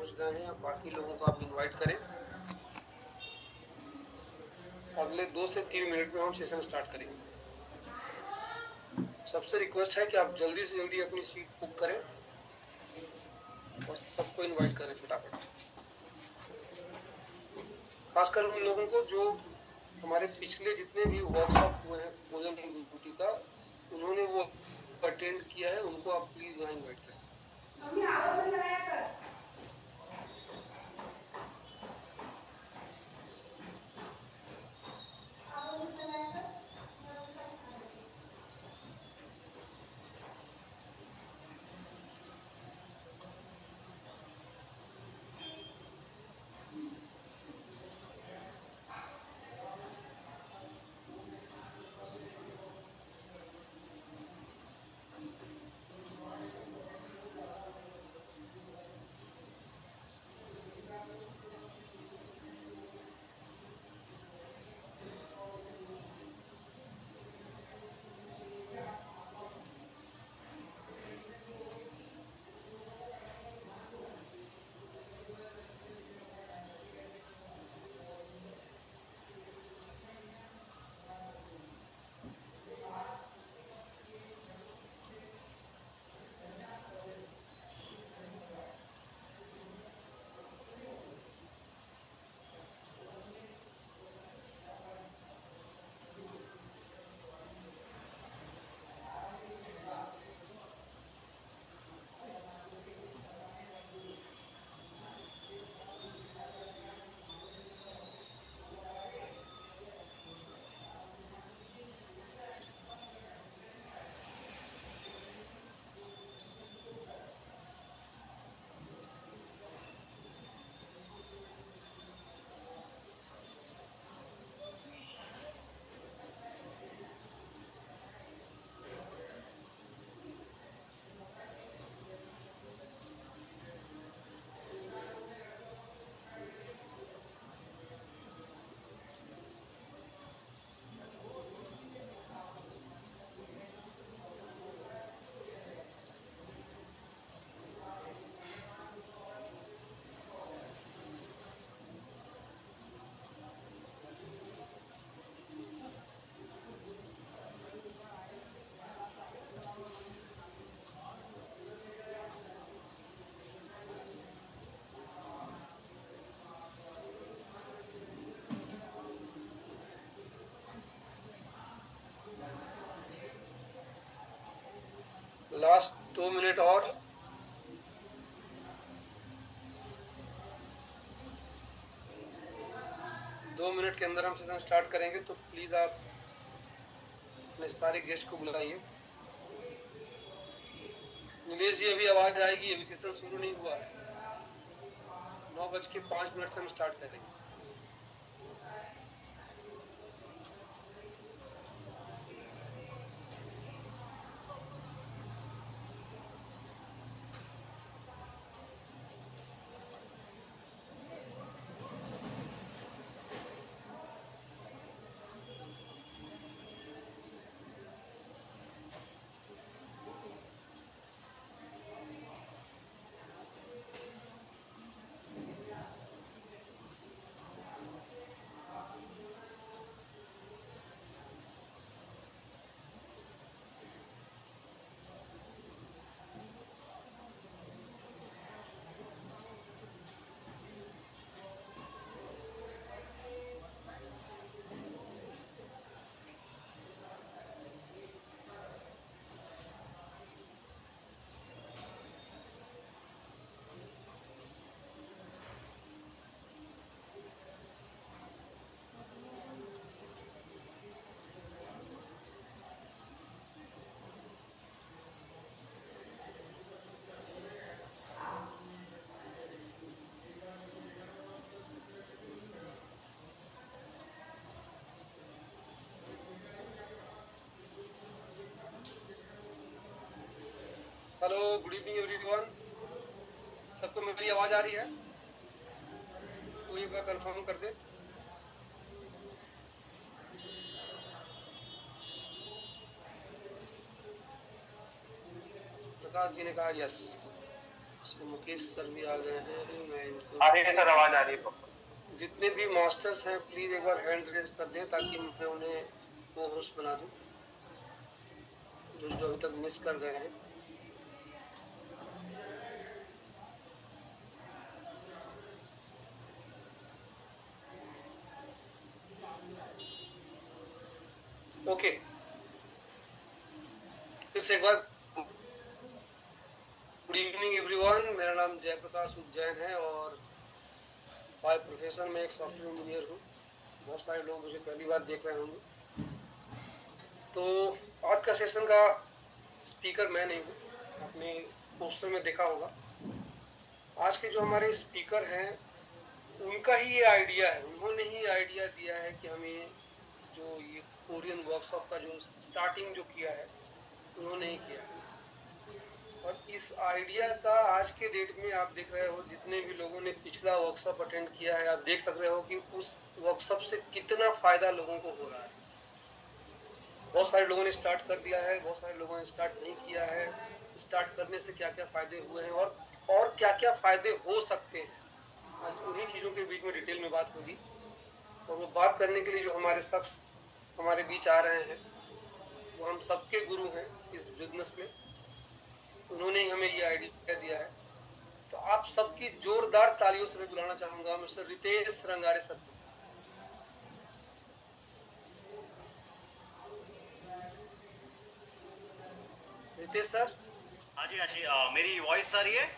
पहुंच गए हैं, अब बाकी लोगों को आप इनवाइट करें। अगले 2 से 3 मिनट में हम सेशन स्टार्ट करेंगे। सबसे रिक्वेस्ट है कि आप जल्दी से जल्दी अपनी सीट बुक करें और सबको इनवाइट करें फटाफट, खासकर उन लोगों को जो हमारे पिछले जितने भी वर्कशॉप हुए हैं ओजोन ड्यूटी का, उन्होंने वो अटेंड किया है, उनको आप प्लीज यहाँ इनवाइट करें। लास्ट 2 मिनट और। दो मिनट के अंदर हम सेशन स्टार्ट करेंगे, तो प्लीज आप अपने सारे गेस्ट को बुलाइए। निलेश जी, अभी आवाज आएगी, अभी सेशन शुरू नहीं हुआ है। 9:05 से हम स्टार्ट करेंगे। Hello, good evening everyone. सबको मेरी आवाज आ रही है? तो एक बार कंफर्म कर दे। प्रकाश जी ने कहा यस। मुकेश सर भी आ गए हैं, मैं इनको आ रही है सर, आवाज आ रही है। जितने भी मास्टर्स हैं प्लीज़ एक बार हैंड रेज कर दें ताकि मैं उन्हें को होस्ट बना दूं, जो जो अभी तक मिस कर गए हैं। ओके, फिर से एक बार गुड इवनिंग एवरीवन। मेरा नाम जयप्रकाश उज्जैन है और बाय प्रोफेशन में एक सॉफ्टवेयर इंजीनियर हूँ। बहुत सारे लोग मुझे पहली बार देख रहे होंगे। तो आज का सेशन का स्पीकर मैं नहीं हूँ, आपने पोस्टर में देखा होगा। आज के जो हमारे स्पीकर हैं उनका ही ये आइडिया है, उन्होंने ही आइडिया दिया है कि हमें जो ये कोरियन वर्कशॉप का जो स्टार्टिंग जो किया है उन्होंने ही किया है। और इस आइडिया का आज के डेट में आप देख रहे हो, जितने भी लोगों ने पिछला वर्कशॉप अटेंड किया है, आप देख सक रहे हो कि उस वर्कशॉप से कितना फ़ायदा लोगों को हो रहा है। बहुत सारे लोगों ने स्टार्ट कर दिया है, बहुत सारे लोगों ने स्टार्ट नहीं किया है। स्टार्ट करने से क्या क्या फ़ायदे हुए हैं और क्या क्या फ़ायदे हो सकते हैं, आज उन्हीं चीज़ों के बीच में डिटेल में बात होगी। और वो बात करने के लिए जो हमारे शख्स हमारे बीच आ रहे हैं वो हम सबके गुरु हैं इस बिज़नेस में, उन्होंने ही हमें ये आइडिया दिया है। तो आप सबकी जोरदार तालियों से मैं बुलाना चाहूँगा मिस्टर रितेश रंगारे सर को। रितेश सर। हाँ जी, हाँ जी, मेरी वॉइस आ रही है?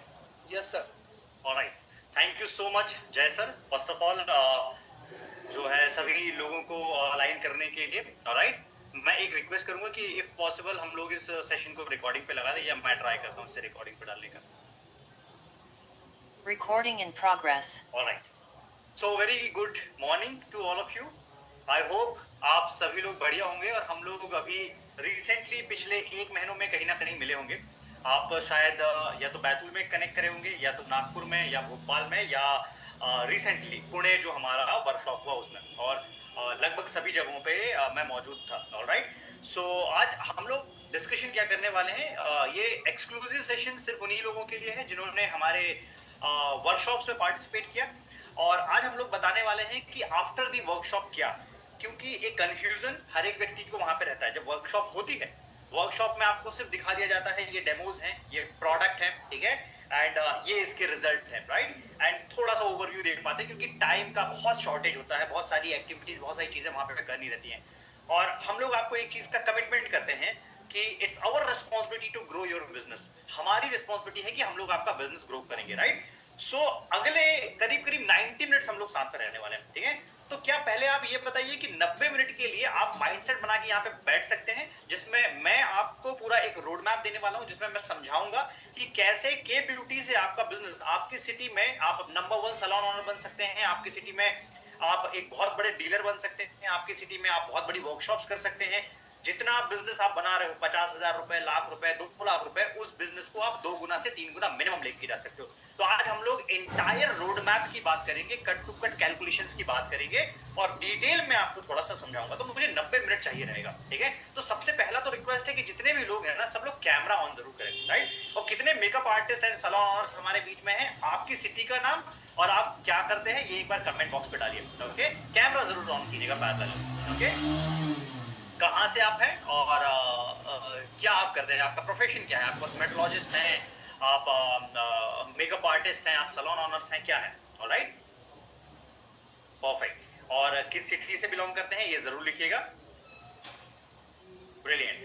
Yes sir. Alright, thank you so much जय सर। फर्स्ट ऑफ ऑल जो है सभी लोगों को अलाइन करने के लिए। ऑलराइट, मैं एक रिक्वेस्ट करूंगा कि इफ पॉसिबल हम लोग इस सेशन को रिकॉर्डिंग पे लगा दें, या मैं ट्राई करता हूँ इसे रिकॉर्डिंग पे डालने का। Recording in progress. Alright, so very good morning to all of you. I hope आप सभी लोग बढ़िया होंगे और हम लोग अभी रिसेंटली पिछले 1 महीनों में कहीं ना कहीं मिले होंगे। आप शायद या तो बैतूल में कनेक्ट करे होंगे, या तो नागपुर में, या भोपाल में, या रिसेंटली पुणे जो हमारा वर्कशॉप हुआ उसमें, और लगभग सभी जगहों पे मैं मौजूद था। ऑलराइट, सो आज हम लोग डिस्कशन क्या करने वाले हैं, ये एक्सक्लूसिव सेशन सिर्फ उन्हीं लोगों के लिए है जिन्होंने हमारे वर्कशॉप्स में पार्टिसिपेट किया। और आज हम लोग बताने वाले हैं कि आफ्टर दी वर्कशॉप क्या, क्योंकि एक कंफ्यूजन हर एक व्यक्ति को वहां पे रहता है। जब वर्कशॉप होती है, वर्कशॉप में आपको सिर्फ दिखा दिया जाता है ये डेमोज हैं, ये प्रोडक्ट है, ठीक है, एंड ये इसके रिजल्ट है, राइट, एंड थोड़ा सा ओवरव्यू देख पाते हैं क्योंकि टाइम का बहुत शॉर्टेज होता है, बहुत सारी एक्टिविटीज, बहुत सारी चीजें वहां पे करनी रहती हैं। और हम लोग आपको एक चीज का कमिटमेंट करते हैं कि it's our responsibility to grow your business. हमारी रिस्पॉन्सिबिलिटी है कि हम लोग आपका बिजनेस ग्रो करेंगे, राइट। सो अगले करीब करीब 90 मिनट्स हम लोग साथ में रहने वाले हैं, ठीक है। तो क्या पहले आप ये बताइए कि 90 मिनट के लिए आप माइंडसेट बना के यहाँ पे बैठ सकते हैं, जिसमें मैं आपको पूरा एक रोड मैप देने वाला हूँ, जिसमें मैं समझाऊंगा कि कैसे के ब्यूटी से आपका बिजनेस आपकी सिटी में आप नंबर 1 सैलून ओनर बन सकते हैं, आपकी सिटी में आप एक बहुत बड़े डीलर बन सकते हैं, आपकी सिटी में आप बहुत बड़ी वर्कशॉप्स कर सकते हैं। जितना बिजनेस आप बना रहे हो, 50,000 रुपए, लाख रुपए, 2 लाख रुपए, उस बिजनेस को आप 2 गुना से 3 गुना मिनिमम लेके जा सकते हो। तो आज हम लोग एंटायर रोड मैप की बात करेंगे, कट टू कट कैलकुलेशंस की बात करेंगे, और डिटेल में आपको थोड़ा सा समझाऊंगा। तो मुझे 90 मिनट चाहिए रहेगा, ठीक है। तो सबसे पहला तो रिक्वेस्ट है कि जितने भी लोग हैं ना, सब लोग कैमरा ऑन जरूर करें, राइट। और कितने makeup artist and salon owners हमारे बीच में हैं, आपकी सिटी का नाम और आप क्या करते हैं ये एक बार कमेंट बॉक्स पे डालिए, ओके। कैमरा जरूर ऑन कीजिएगा पैरेलल, ओके। कहाँ से आप हैं और क्या आप करते हैं, आपका प्रोफेशन क्या है, आप कॉस्मेटोलॉजिस्ट हैं, आप मेकअप आर्टिस्ट हैं, आप सैलून ओनर्स हैं, क्या है, ऑलराइट, परफेक्ट। और किस सिटी से बिलोंग करते हैं ये जरूर लिखिएगा, ब्रिलियंट।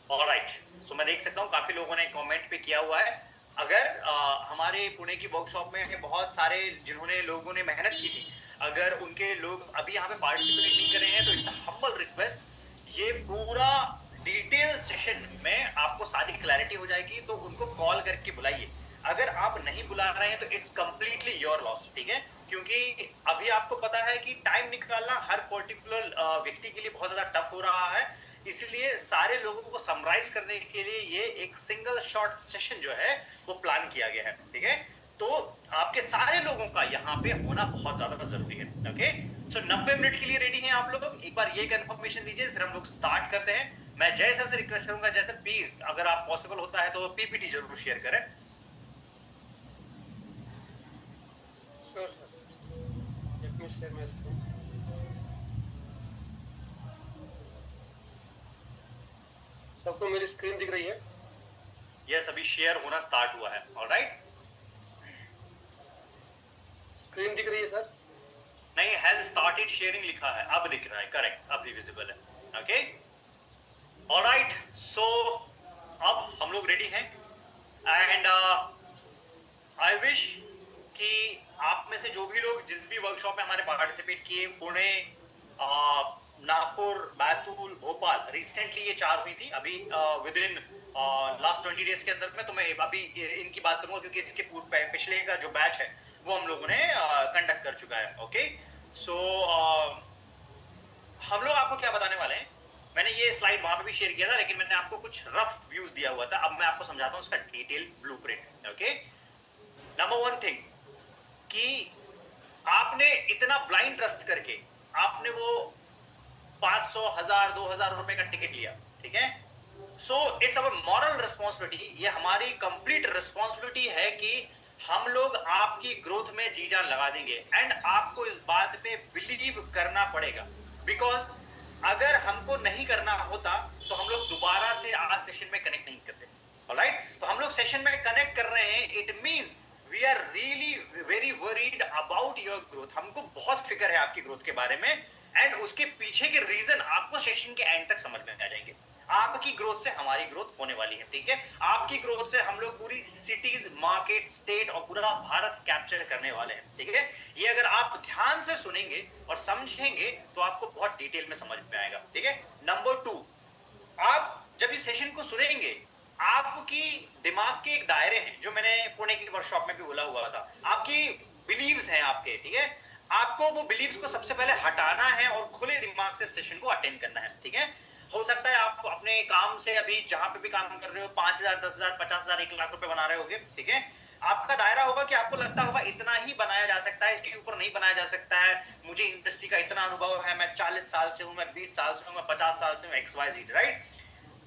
ऑलराइट, सो मैं देख सकता हूँ काफी लोगों ने कमेंट पे किया हुआ है। अगर हमारे पुणे की वर्कशॉप में बहुत सारे जिन्होंने लोगों ने मेहनत की थी, अगर उनके लोग अभी यहाँ पे पार्टिसिपेट नहीं कर रहे हैं, तो इट्स हम्बल रिक्वेस्ट, ये पूरा डिटेल सेशन में आपको सारी क्लैरिटी हो जाएगी, तो उनको कॉल करके बुलाइए। अगर आप नहीं बुला रहे हैं तो इट्स कंप्लीटली योर लॉस, ठीक है, क्योंकि अभी आपको पता है कि टाइम निकालना हर पर्टिकुलर व्यक्ति के लिए बहुत ज्यादा टफ हो रहा है, इसलिए सारे लोगों को समराइज करने के लिए ये एक सिंगल शॉर्ट सेशन जो है वो प्लान किया गया है, ठीक है। तो आपके सारे लोगों का यहाँ पे होना बहुत ज्यादा जरूरी है, ओके। सो 90 मिनट के लिए रेडी हैं आप लोग? एक बार ये कंफर्मेशन दीजिए, फिर हम लोग स्टार्ट करते हैं। मैं जय सर से रिक्वेस्ट करूंगा, जय सर प्लीज अगर आप पॉसिबल होता है तो पीपीटी जरूर शेयर करें। Sure sir, let me share my screen. सबको मेरी स्क्रीन दिख रही है? यस, अभी शेयर होना स्टार्ट हुआ है। ऑलराइट, स्क्रीन दिख रही है सर? नहीं, हैज स्टार्टेड शेयरिंग लिखा है, अब दिख रहा है, करेक्ट, अब भी विजिबल है। ओके, ऑलराइट, सो अब हम लोग रेडी हैं एंड आई विश कि आप में से जो भी लोग जिस भी वर्कशॉप में हमारे पार्टिसिपेट किए, पुणे, नागपुर, बैतूल, भोपाल, रिसेंटली ये 4 हुई थी अभी विद इन लास्ट 20 डेज के अंदर में। तो मैं अभी इनकी बात करूंगा क्योंकि इसके पिछले का जो बैच है वो हम लोगों ने कंडक्ट कर चुका है। ओके, सो हम लोग आपको क्या बताने वाले हैं, मैंने ये स्लाइड वहां पे भी शेयर किया था, लेकिन मैंने आपको कुछ रफ व्यूज दिया हुआ था। अब मैं आपको समझाता हूँ इसका detail blueprint. Okay, number 1 thing कि आपने इतना ब्लाइंड ट्रस्ट करके आपने वो 500, 1000, 2000 रुपए का टिकट लिया, ठीक है। So it's our moral responsibility, ये हमारी कंप्लीट रिस्पॉन्सिबिलिटी है कि हम लोग आपकी ग्रोथ में जी जान लगा देंगे एंड आपको इस बात पे बिलीव करना पड़ेगा। बिकॉज अगर हमको नहीं करना होता तो हम लोग दोबारा से आज सेशन में कनेक्ट नहीं करते। ऑलराइट, तो हम लोग सेशन में कनेक्ट कर रहे हैं, it means we are really very worried about your growth. हमको बहुत फिक्र है आपकी ग्रोथ के बारे में एंड उसके पीछे के रीजन आपको सेशन के एंड तक समझ में आ जाएंगे। आपकी ग्रोथ से हमारी ग्रोथ होने वाली है, ठीक है। आपकी ग्रोथ से हम लोग पूरी सिटीज, मार्केट, स्टेट और पूरा भारत कैप्चर करने वाले हैं, ठीक है। ये अगर आप ध्यान से सुनेंगे और समझेंगे तो आपको बहुत डिटेल में समझ में आएगा, ठीक है। नंबर 2, आप जब इस सेशन को सुनेंगे, आपकी दिमाग के एक दायरे हैं, जो मैंने पुणे की वर्कशॉप में भी बोला हुआ था, आपकी बिलीव्स हैं आपके, ठीक है। आपको वो बिलीव्स को सबसे पहले हटाना है और खुले दिमाग से सेशन को अटेंड करना है, ठीक है। हो सकता है आप अपने काम से अभी जहां पे भी काम कर रहे हो 5000, 10,000, 50,000, 1 लाख रुपए बना रहे होगे, ठीक है। आपका दायरा होगा कि आपको लगता होगा इतना ही बनाया जा सकता है, इसके ऊपर नहीं बनाया जा सकता है, मुझे इंडस्ट्री का इतना अनुभव है, मैं 40 साल से हूं, मैं 20 साल से हूं, मैं 50 साल से हूं, XYZ, राइट।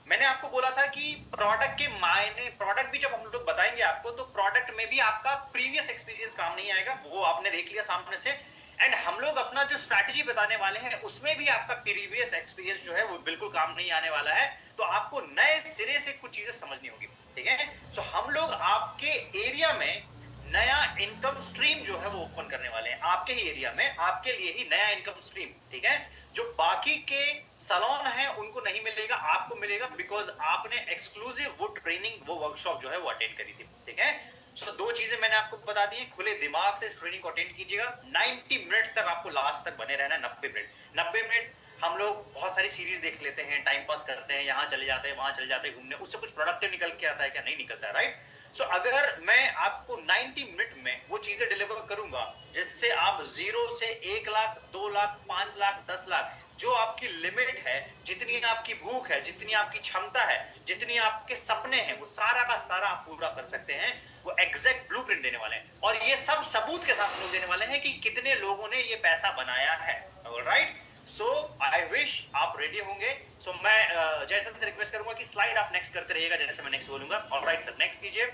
मैंने आपको बोला था कि प्रोडक्ट के मायने, प्रोडक्ट भी जब हम लोग बताएंगे आपको तो प्रोडक्ट में भी आपका प्रीवियस एक्सपीरियंस काम नहीं आएगा, वो आपने देख लिया सामने से। एंड हम लोग अपना जो स्ट्रैटेजी बताने वाले हैं उसमें भी आपका प्रीवियस एक्सपीरियंस जो है वो बिल्कुल काम नहीं आने वाला है। तो आपको नए सिरे से कुछ चीजें समझनी होगी, ठीक है। सो हम लोग आपके एरिया में नया इनकम स्ट्रीम जो है वो ओपन करने वाले हैं, आपके ही एरिया में, आपके लिए ही नया इनकम स्ट्रीम, ठीक है। जो बाकी के सलोन है उनको नहीं मिलेगा, आपको मिलेगा, बिकॉज आपने एक्सक्लूसिव वो ट्रेनिंग, वो वर्कशॉप जो है वो अटेंड करी थी, ठीक है। सो 2 चीजें मैंने आपको बता दी हैं, खुले दिमाग से इस ट्रेनिंग को अटेंड कीजिएगा। 90 मिनट तक आपको लास्ट तक बने रहना है। 90 मिनट हम लोग बहुत सारी सीरीज देख लेते हैं, टाइम पास करते हैं, यहाँ चले जाते हैं, वहां चले जाते हैं घूमने, उससे कुछ प्रोडक्टिव निकल के आता है क्या? नहीं निकलता है, राइट। सो अगर मैं आपको 90 मिनट में वो चीजें डिलीवर करूंगा जिससे आप 0 से 1 लाख, 2 लाख, 5 लाख, 10 लाख, जो आपकी लिमिट है, जितनी आपकी भूख है, जितनी आपकी क्षमता है, जितनी आपके सपने हैं, वो सारा का सारा आप पूरा कर सकते हैं, वो एग्जैक्ट ब्लूप्रिंट देने वाले हैं। और ये सब सबूत के साथ लोग देने वाले हैं कि कितने लोगों ने ये पैसा बनाया है। ऑलराइट, सो आई विश आप रेडी होंगे। सो मैं जैसे से रिक्वेस्ट करूंगा कि स्लाइड आप नेक्स्ट करते रहिएगा जैसे मैं नेक्स्ट बोलूंगा। ऑलराइट सर, नेक्स्ट कीजिए।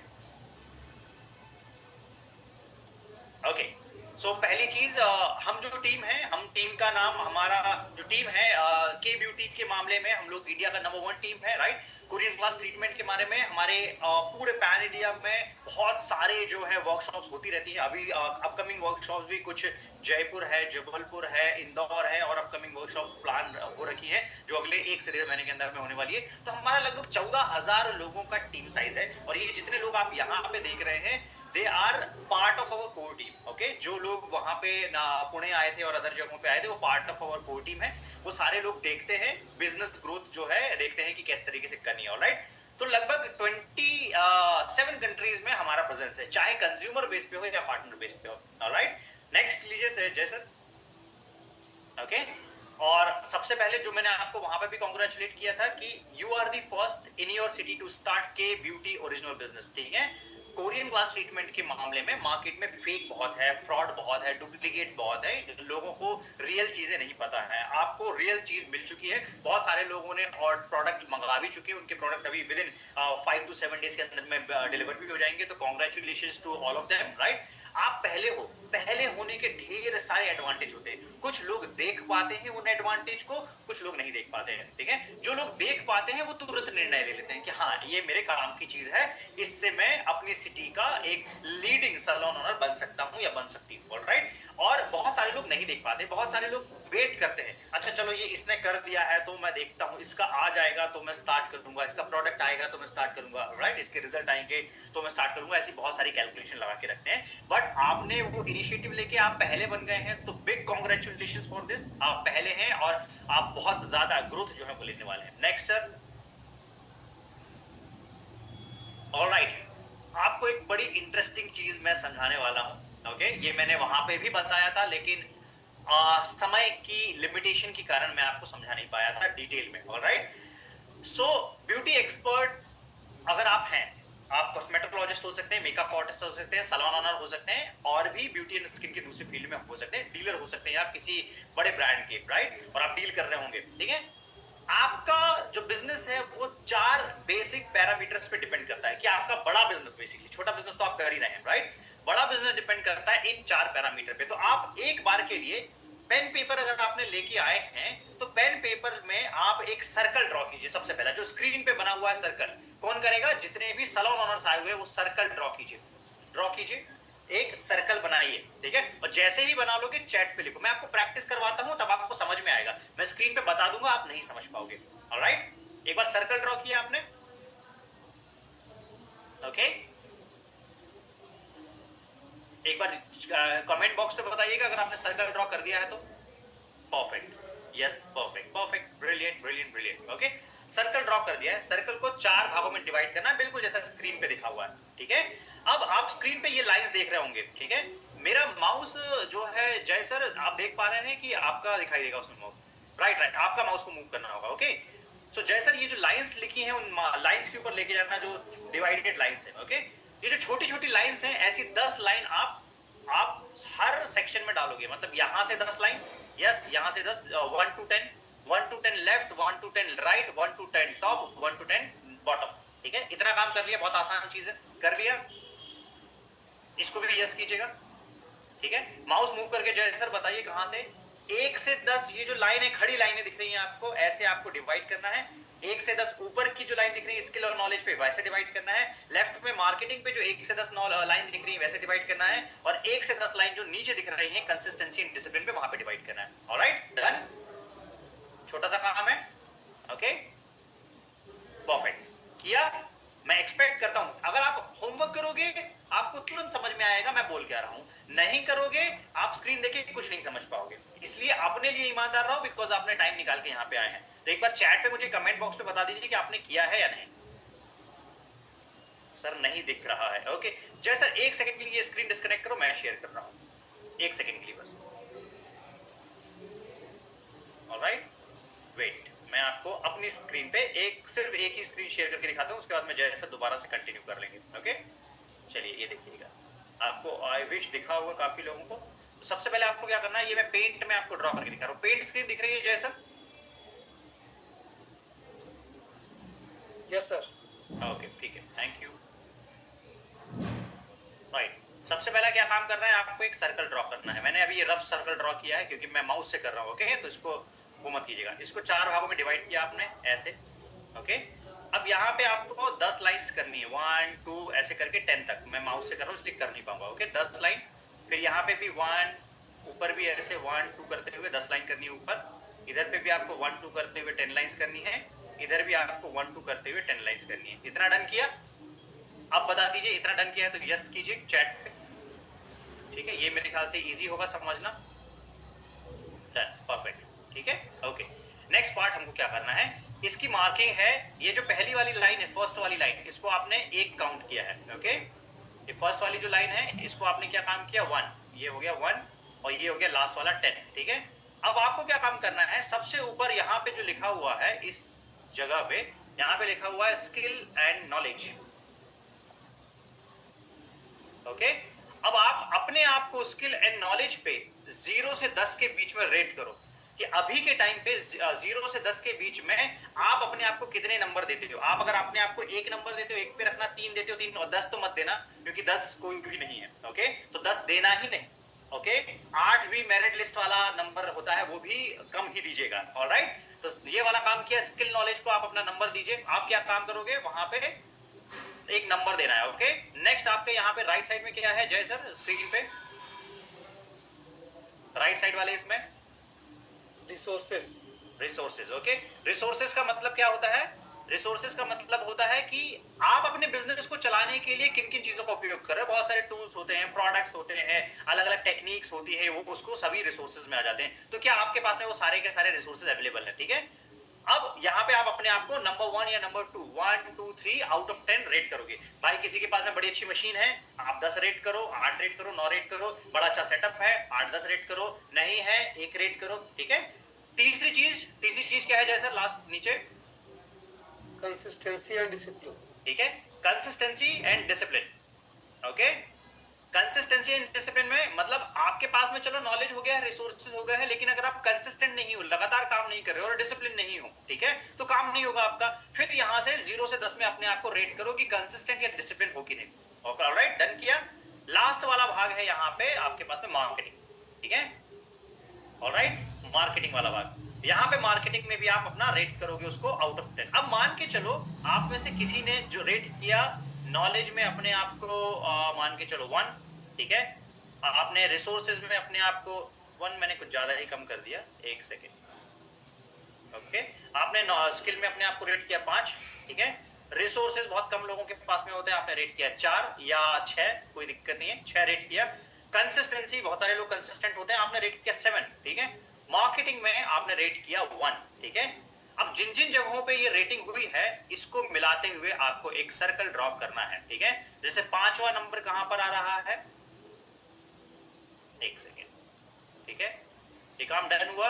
ओके, सो पहली चीज, हम जो टीम है, हम टीम का नाम, हमारा जो टीम है के ब्यूटी के मामले में हम लोग इंडिया का नंबर 1 टीम है, राइट। कोरियन क्लास ट्रीटमेंट के बारे में हमारे पूरे पैन इंडिया में बहुत सारे जो है वर्कशॉप्स होती रहती है। अभी अपकमिंग वर्कशॉप्स भी कुछ जयपुर है, जबलपुर है, इंदौर है, और अपकमिंग वर्कशॉप प्लान हो रखी है जो अगले 1 से 1.5 महीने के अंदर में होने वाली है। तो हमारा लगभग 14,000 लोगों का टीम साइज है, और ये जितने लोग आप यहाँ पे देख रहे हैं they are part of our core team. Okay, जो लोग वहां पे पुणे आए थे और अदर जगहों पे आए थे वो part of our core team है। वो सारे लोग देखते हैं बिजनेस ग्रोथ जो है, देखते हैं कि किस तरीके से करनी है। ऑलराइट, तो लगभग 27 कंट्रीज में हमारा प्रेजेंस है, चाहे कंज्यूमर बेस पे हो या पार्टनर बेस पे हो। ऑलराइट, नेक्स्ट लीजिए जय सर। ओके, और सबसे पहले जो मैंने आपको वहां पे भी कांग्रेचुलेट किया था कि you are the first in your city to start K beauty original business, ठीक है। कोरियन ग्लास ट्रीटमेंट के मामले में मार्केट में फेक बहुत है, फ्रॉड बहुत है, डुप्लीकेट्स बहुत है, लोगों को रियल चीजें नहीं पता है। आपको रियल चीज मिल चुकी है, बहुत सारे लोगों ने और प्रोडक्ट मंगा भी चुके हैं, उनके प्रोडक्ट अभी विद इन 5 to 7 डेज के अंदर में डिलीवर भी हो जाएंगे। तो congratulation to all of them, right. आप पहले हो, पहले होने के ढेर सारे एडवांटेज होते हैं। कुछ लोग देख पाते हैं उन एडवांटेज को, कुछ लोग नहीं देख पाते हैं, ठीक है। जो लोग देख पाते हैं वो तुरंत निर्णय ले लेते हैं कि हाँ ये मेरे काम की चीज है, इससे मैं अपनी सिटी का एक लीडिंग सैलून ओनर बन सकता हूं या बन सकती हूं, राइट। और बहुत सारे लोग नहीं देख पाते, बहुत सारे लोग वेट करते हैं, अच्छा चलो ये इसने कर दिया है तो मैं देखता हूं, इसका आ जाएगा तो मैं स्टार्ट करूंगा, इसका प्रोडक्ट आएगा तो मैं स्टार्ट करूंगा, राइट, इसके रिजल्ट आएंगे तो मैं स्टार्ट करूंगा। ऐसी बहुत सारी कैलकुलेशन लगा के रखते हैं। बट आपने वो इनिशिएटिव लेके आप पहले बन गए हैं, तो बिग कांग्रेचुलेशंस फॉर दिस। आप पहले हैं और आप बहुत ज्यादा ग्रोथ जो है वो लेने वाले हैं। Next sir. ऑलराइट, आपको एक बड़ी इंटरेस्टिंग चीज मैं समझाने वाला हूं, ओके। ये मैंने वहां पे भी बताया था, लेकिन समय की लिमिटेशन के कारण मैं आपको समझा नहीं पाया था डिटेल में, ऑलराइट। सो ब्यूटी एक्सपर्ट अगर आप हैं, आप कॉस्मेटोलॉजिस्ट हो सकते हैं, मेकअप आर्टिस्ट हो सकते हैं, सैलून ओनर हो सकते हैं, और भी ब्यूटी एंड स्किन के दूसरे फील्ड में हो सकते हैं, डीलर हो सकते हैं आप किसी बड़े ब्रांड के, राइट, और आप डील कर रहे होंगे, ठीक है। आपका जो बिजनेस है वो 4 बेसिक पैरामीटर्स पे डिपेंड करता है कि आपका बड़ा बिजनेस, बेसिकली छोटा बिजनेस तो आप कर ही रहे हैं, राइट। बड़ा बिजनेस डिपेंड करता है इन 4 पैरामीटर पे। तो आप एक बार के लिए पेन पेपर अगर आपने लेके आए हैं, तो पेन पेपर में आप एक सर्कल ड्रॉ कीजिए। सबसे पहला जो स्क्रीन पे बना हुआ है सर्कल, कौन करेगा? जितने भी सैलून ओनर्स आए हुए वो सर्कल ड्रॉ कीजिए, ड्रॉ कीजिए, एक सर्कल बनाइए, ठीक है। और जैसे ही बना लोगे चैट पे लिखो, मैं आपको प्रैक्टिस करवाता हूं तब आपको समझ में आएगा, मैं स्क्रीन पे बता दूंगा आप नहीं समझ पाओगे, ऑलराइट। एक बार सर्कल ड्रॉ किया आपने, ओके। एक बार कमेंट बॉक्स पे बताइएगा अगर आपने सर्कल ड्रॉ कर दिया है तो। Perfect, yes, perfect perfect, brilliant brilliant brilliant, okay. Circle draw कर दिया है, सर्कल को 4 भागों में डिवाइड करना है, बिल्कुल जैसा स्क्रीन पे दिखा हुआ है, ठीक है। अब आप स्क्रीन पे ये लाइंस देख रहे होंगे, ठीक है। मेरा माउस जो है जय सर, आप देख पा रहे हैं कि आपका दिखाई देगा उसमें माउस, राइट राइट, आपका माउस को मूव करना होगा, ओके। सो जय सर, ये जो लाइंस लिखी हैं उन लाइंस के ऊपर लेके जाना, जो डिवाइडेड लाइंस है, ओके। ये जो छोटी छोटी लाइंस हैं, ऐसी 10 लाइन आप हर सेक्शन में डालोगे, मतलब यहां से 10 लाइन, यस, यहां से 10, 1 to 10, 1 to 10 left, 1 to 10 right, 1 to 10 top, 1 to 10 bottom, ठीक है। इतना काम कर लिया, बहुत आसान चीज है, कर लिया। इसको भी यस कीजिएगा, ठीक है। माउस मूव करके जय सर बताइए कहां से, 1 से 10 ये जो लाइन है, खड़ी लाइनें दिख रही हैं आपको, ऐसे आपको डिवाइड करना है। 1 से 10 ऊपर की जो लाइन दिख रही है स्किल और नॉलेज पे, वैसे डिवाइड करना है। लेफ्ट में मार्केटिंग पे जो 1 से 10 लाइन दिख रही है वैसे डिवाइड करना है, और 1 से 10 लाइन जो नीचे दिख रही है कंसिस्टेंसी एंड डिसिप्लिन पे, वहां पे डिवाइड करना है, ऑलराइट, डन। छोटा सा काम है, ओके, परफेक्ट किया। मैं एक्सपेक्ट करता हूं अगर आप होमवर्क करोगे आपको तुरंत समझ में आएगा मैं बोल क्या रहा हूं, नहीं करोगे आप स्क्रीन देखे कुछ नहीं समझ पाओगे। इसलिए अपने लिए ईमानदार रहो, बिकॉज आपने टाइम निकाल के यहां पे आए हैं। तो एक बार चैट पे मुझे कमेंट बॉक्स पे बता दीजिए कि आपने किया है या नहीं। सर नहीं दिख रहा है, ओके। जय सर 1 सेकंड के लिए स्क्रीन डिस्कनेक्ट करो, मैं शेयर कर रहा हूं, 1 सेकंड के लिए बस, ऑलराइट। वेट, मैं आपको अपनी स्क्रीन पे सिर्फ एक ही स्क्रीन शेयर करके दिखाता हूं, उसके बाद में जय सर दोबारा से कंटिन्यू कर लेंगे, ओके। चलिए ये देखिएगा, आपको आई विश दिखा होगा काफी लोगों को। तो सबसे पहले आपको क्या करना है, ये मैं पेंट में आपको ड्रॉ करके दिखा रहा हूं। पेंट स्क्रीन दिख रही है जय सर? यस सर, ओके, ठीक है, थैंक यू, राइट। सबसे पहला क्या काम करना है, आपको एक सर्कल ड्रॉ करना है। मैंने अभी ये रफ सर्कल ड्रॉ किया है क्योंकि मैं माउस से कर रहा हूँ, ओके। तो इसको वो मत कीजिएगा। इसको 4 भागों में डिवाइड किया आपने ऐसे, ओके। अब यहाँ पे आपको 10 लाइंस करनी है, 1 2 ऐसे करके 10 तक। मैं माउस से कर रहा हूँ इसलिए कर नहीं पाऊंगा, ओके। 10 लाइन, फिर यहाँ पे भी 1, ऊपर भी ऐसे 1 2 करते हुए 10 लाइन करनी है ऊपर। इधर पे भी आपको 1 2 करते हुए 10 लाइंस करनी है, इधर भी आपको 1 2 करते हुए 10 लाइंस करनी है। इतना डन किया? अब बता दीजिए इतना डन किया है तो यस कीजिए चैट पे, ठीक है। ये मेरे ख्याल से इजी होगा समझना, डन, परफेक्ट, ठीक है, ओके। नेक्स्ट पार्ट हमको क्या करना है, इसकी मार्किंग है। ये जो पहली वाली लाइन है, फर्स्ट वाली लाइन, इसको आपने 1 काउंट किया है, ओके। ये फर्स्ट वाली जो लाइन है इसको आपने क्या काम किया, 1, ये हो गया 1, और ये हो गया लास्ट वाला 10, ठीक है। अब आपको क्या काम करना है, सबसे ऊपर यहाँ पे जो लिखा हुआ है इस जगह पे, यहाँ पे लिखा हुआ है स्किल एंड नॉलेज, ओके अब आप अपने आप को स्किल एंड नॉलेज पे 0 से 10 के बीच में रेट करो कि अभी के टाइम पे 0 से 10 के बीच में आप अपने आप को कितने नंबर देते हो। आप अगर अपने आप को 1 नंबर देते हो, 1 पे रखना, 3 देते हो 3, और 10 तो मत देना क्योंकि 10 कोई भी नहीं है। ओके तो 10 देना ही नहीं। ओके 8 भी मेरिट लिस्ट वाला नंबर होता है, वो भी कम ही दीजिएगा। ऑलराइट तो ये वाला काम किया, स्किल नॉलेज को आप अपना नंबर दीजिए। आप क्या काम करोगे, वहां पे एक नंबर देना है। ओके नेक्स्ट आपके यहाँ पे राइट साइड में क्या है जय सर, स्क्रीन पे राइट साइड वाले इसमें रिसोर्सेस। रिसोर्सेज। ओके रिसोर्सेज का मतलब क्या होता है, रिसोर्सेज का मतलब होता है कि आप अपने बिजनेस को चलाने के लिए किन किन चीजों का उपयोग कर रहे हैं। बहुत सारे टूल्स होते हैं, प्रोडक्ट्स होते हैं, अलग अलग टेक्निक्स होती है, वो उसको सभी रिसोर्सेज में आ जाते हैं। तो क्या आपके पास में वो सारे के सारे रिसोर्सेज अवेलेबल है। ठीक है अब यहाँ पे आप अपने आप को नंबर 1 या नंबर 2, 1 2 3 आउट ऑफ 10 रेट करोगे। भाई किसी के पास में बड़ी अच्छी मशीन है, आप 10 रेट करो, 8 रेट करो, 9 रेट करो। बड़ा अच्छा सेटअप है, 8-10 रेट करो। नहीं है 1 रेट करो। ठीक है तीसरी चीज क्या है जैसा लास्ट नीचे, कंसिस्टेंसी एंड डिसिप्लिन। ठीक है consistency and discipline. Okay consistency and discipline में मतलब आपके पास में चलो नॉलेज हो गया है, रिसोर्सेज हो गए हैं, लेकिन अगर आप कंसिस्टेंट नहीं हो, लगातार काम नहीं कर रहे हो और डिसिप्लिन नहीं हो, ठीक है तो काम नहीं होगा आपका। फिर यहां से 0 से 10 में अपने आप को रेट करो कि कंसिस्टेंट या डिसिप्लिन हो कि नहीं। ओके ऑलराइट डन किया। लास्ट वाला भाग है यहाँ पे आपके पास में मार्केटिंग। ठीक है ऑलराइट मार्केटिंग वाला भाग, यहाँ पे मार्केटिंग में भी आप अपना रेट करोगे उसको आउट ऑफ 10। अब मान के चलो आप में से किसी ने जो रेट किया नॉलेज में अपने आप को मान के चलो 1, ठीक है आपने रिसोर्सेज में अपने आप को 1, मैंने कुछ ज्यादा ही कम कर दिया, 1 सेकेंड। ओके आपने स्किल में अपने आप को रेट किया 5, ठीक है रिसोर्सेज बहुत कम लोगों के पास में होते हैं, आपने रेट किया 4 या 6, कोई दिक्कत नहीं है 6 रेट किया। कंसिस्टेंसी बहुत सारे लोग कंसिस्टेंट होते हैं, आपने रेट किया 7, ठीक है मार्केटिंग में आपने रेट किया 1, ठीक है अब जिन जिन जगहों पे ये रेटिंग हुई है इसको मिलाते हुए आपको एक सर्कल ड्रॉ करना है। ठीक है जैसे 5वां नंबर कहां पर आ रहा है, 1 सेकेंड, ठीक है ये काम डन हुआ।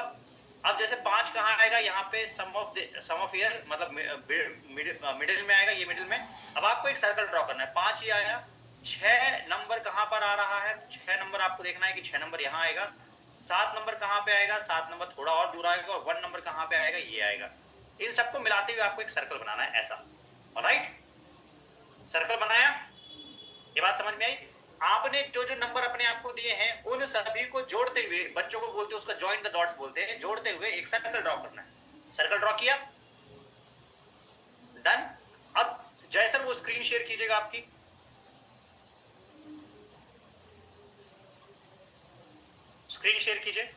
अब जैसे 5 कहां आएगा, यहाँ पे सम ऑफ ईयर मतलब मिडिल में आएगा, ये मिडिल में। अब आपको एक सर्कल ड्रॉ करना है, 5 ही आया। 6 नंबर कहां पर आ रहा है, 6 नंबर आपको देखना है कि 6 नंबर यहाँ आएगा। 7 नंबर कहां पे आएगा, 7 नंबर थोड़ा और दूर आएगा, और 1 नंबर कहां पे आएगा, ये आएगा। इन सबको मिलाते हुए आपको एक सर्कल बनाना है ऐसा। ऑलराइट सर्कल बनाया, ये बात समझ में आई। आपने जो जो नंबर अपने आप को दिए हैं उन सभी को जोड़ते हुए, बच्चों को बोलते हैं उसका जॉइन द डॉट्स बोलते हैं, जोड़ते हुए एक सर्कल ड्रॉ करना है। सर्कल ड्रॉ किया डन। अब जय सर वो स्क्रीन शेयर कीजिएगा आपकी, स्क्रीन शेयर कीजिए।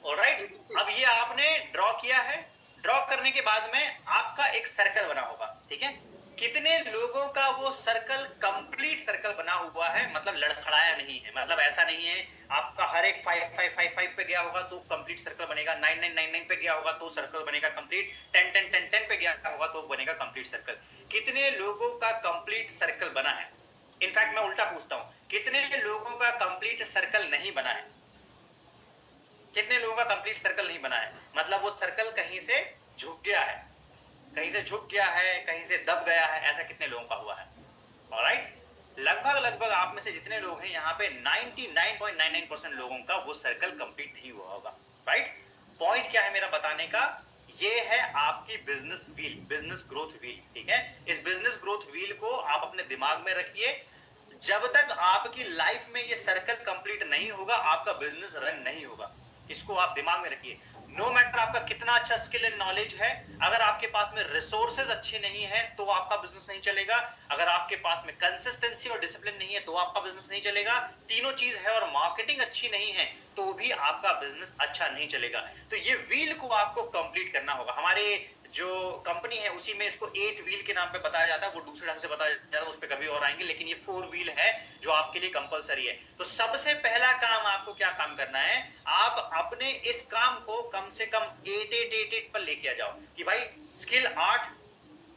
ऑलराइट अब ये आपने ड्रॉ किया है, ड्रॉ करने के बाद में आपका एक सर्कल बना होगा। ठीक है कितने लोगों का वो सर्कल कंप्लीट सर्कल बना हुआ है, मतलब लड़खड़ाया नहीं है, मतलब ऐसा नहीं है आपका हर एक 5 पे गया होगा तो कंप्लीट सर्कल बनेगा, 9999 पे गया होगा तो सर्कल बनेगा कंप्लीट, 10 पे गया होगा तो बनेगा कंप्लीट सर्कल। कितने लोगों का कंप्लीट सर्कल बना है, इनफैक्ट मैं उल्टा पूछता हूं कितने लोगों का कंप्लीट सर्कल नहीं बना है, कितने लोगों का कंप्लीट सर्कल नहीं बना है, मतलब वो सर्कल कहीं से झुक गया है, कहीं से झुक गया है, कहीं से दब गया है, ऐसा कितने लोगों का हुआ है। ऑलराइट लगभग आप में से जितने लोग हैं यहाँ पे 99.99% लोगों का वो सर्कल कंप्लीट नहीं हुआ होगा। राइट पॉइंट क्या है मेरा बताने का, ये है आपकी business wheel, business growth wheel. ठीक है इस बिजनेस ग्रोथ व्हील को आप अपने दिमाग में रखिए, जब तक आपकी लाइफ में ये सर्कल कंप्लीट नहीं होगा आपका बिजनेस रन नहीं होगा, इसको आप दिमाग में रखिए। नो मैटर आपका कितना अच्छा स्किल एंड नॉलेज है, अगर आपके पास में रिसोर्सेज अच्छे नहीं है तो आपका बिजनेस नहीं चलेगा, अगर आपके पास में कंसिस्टेंसी और डिसिप्लिन नहीं है तो आपका बिजनेस नहीं चलेगा, तीनों चीज है और मार्केटिंग अच्छी नहीं है तो भी आपका बिजनेस अच्छा नहीं चलेगा। तो ये व्हील को आपको कंप्लीट करना होगा। हमारे जो कंपनी है उसी में इसको 8 व्हील के नाम पे बताया जाता है, वो दूसरे ढंग से बताया जाता है, उस पर कभी और आएंगे, लेकिन ये 4 व्हील है जो आपके लिए कंपलसरी है। तो सबसे पहला काम आपको क्या काम करना है, आप अपने इस काम को कम से कम 8 पर लेके आ जाओ कि भाई स्किल 8,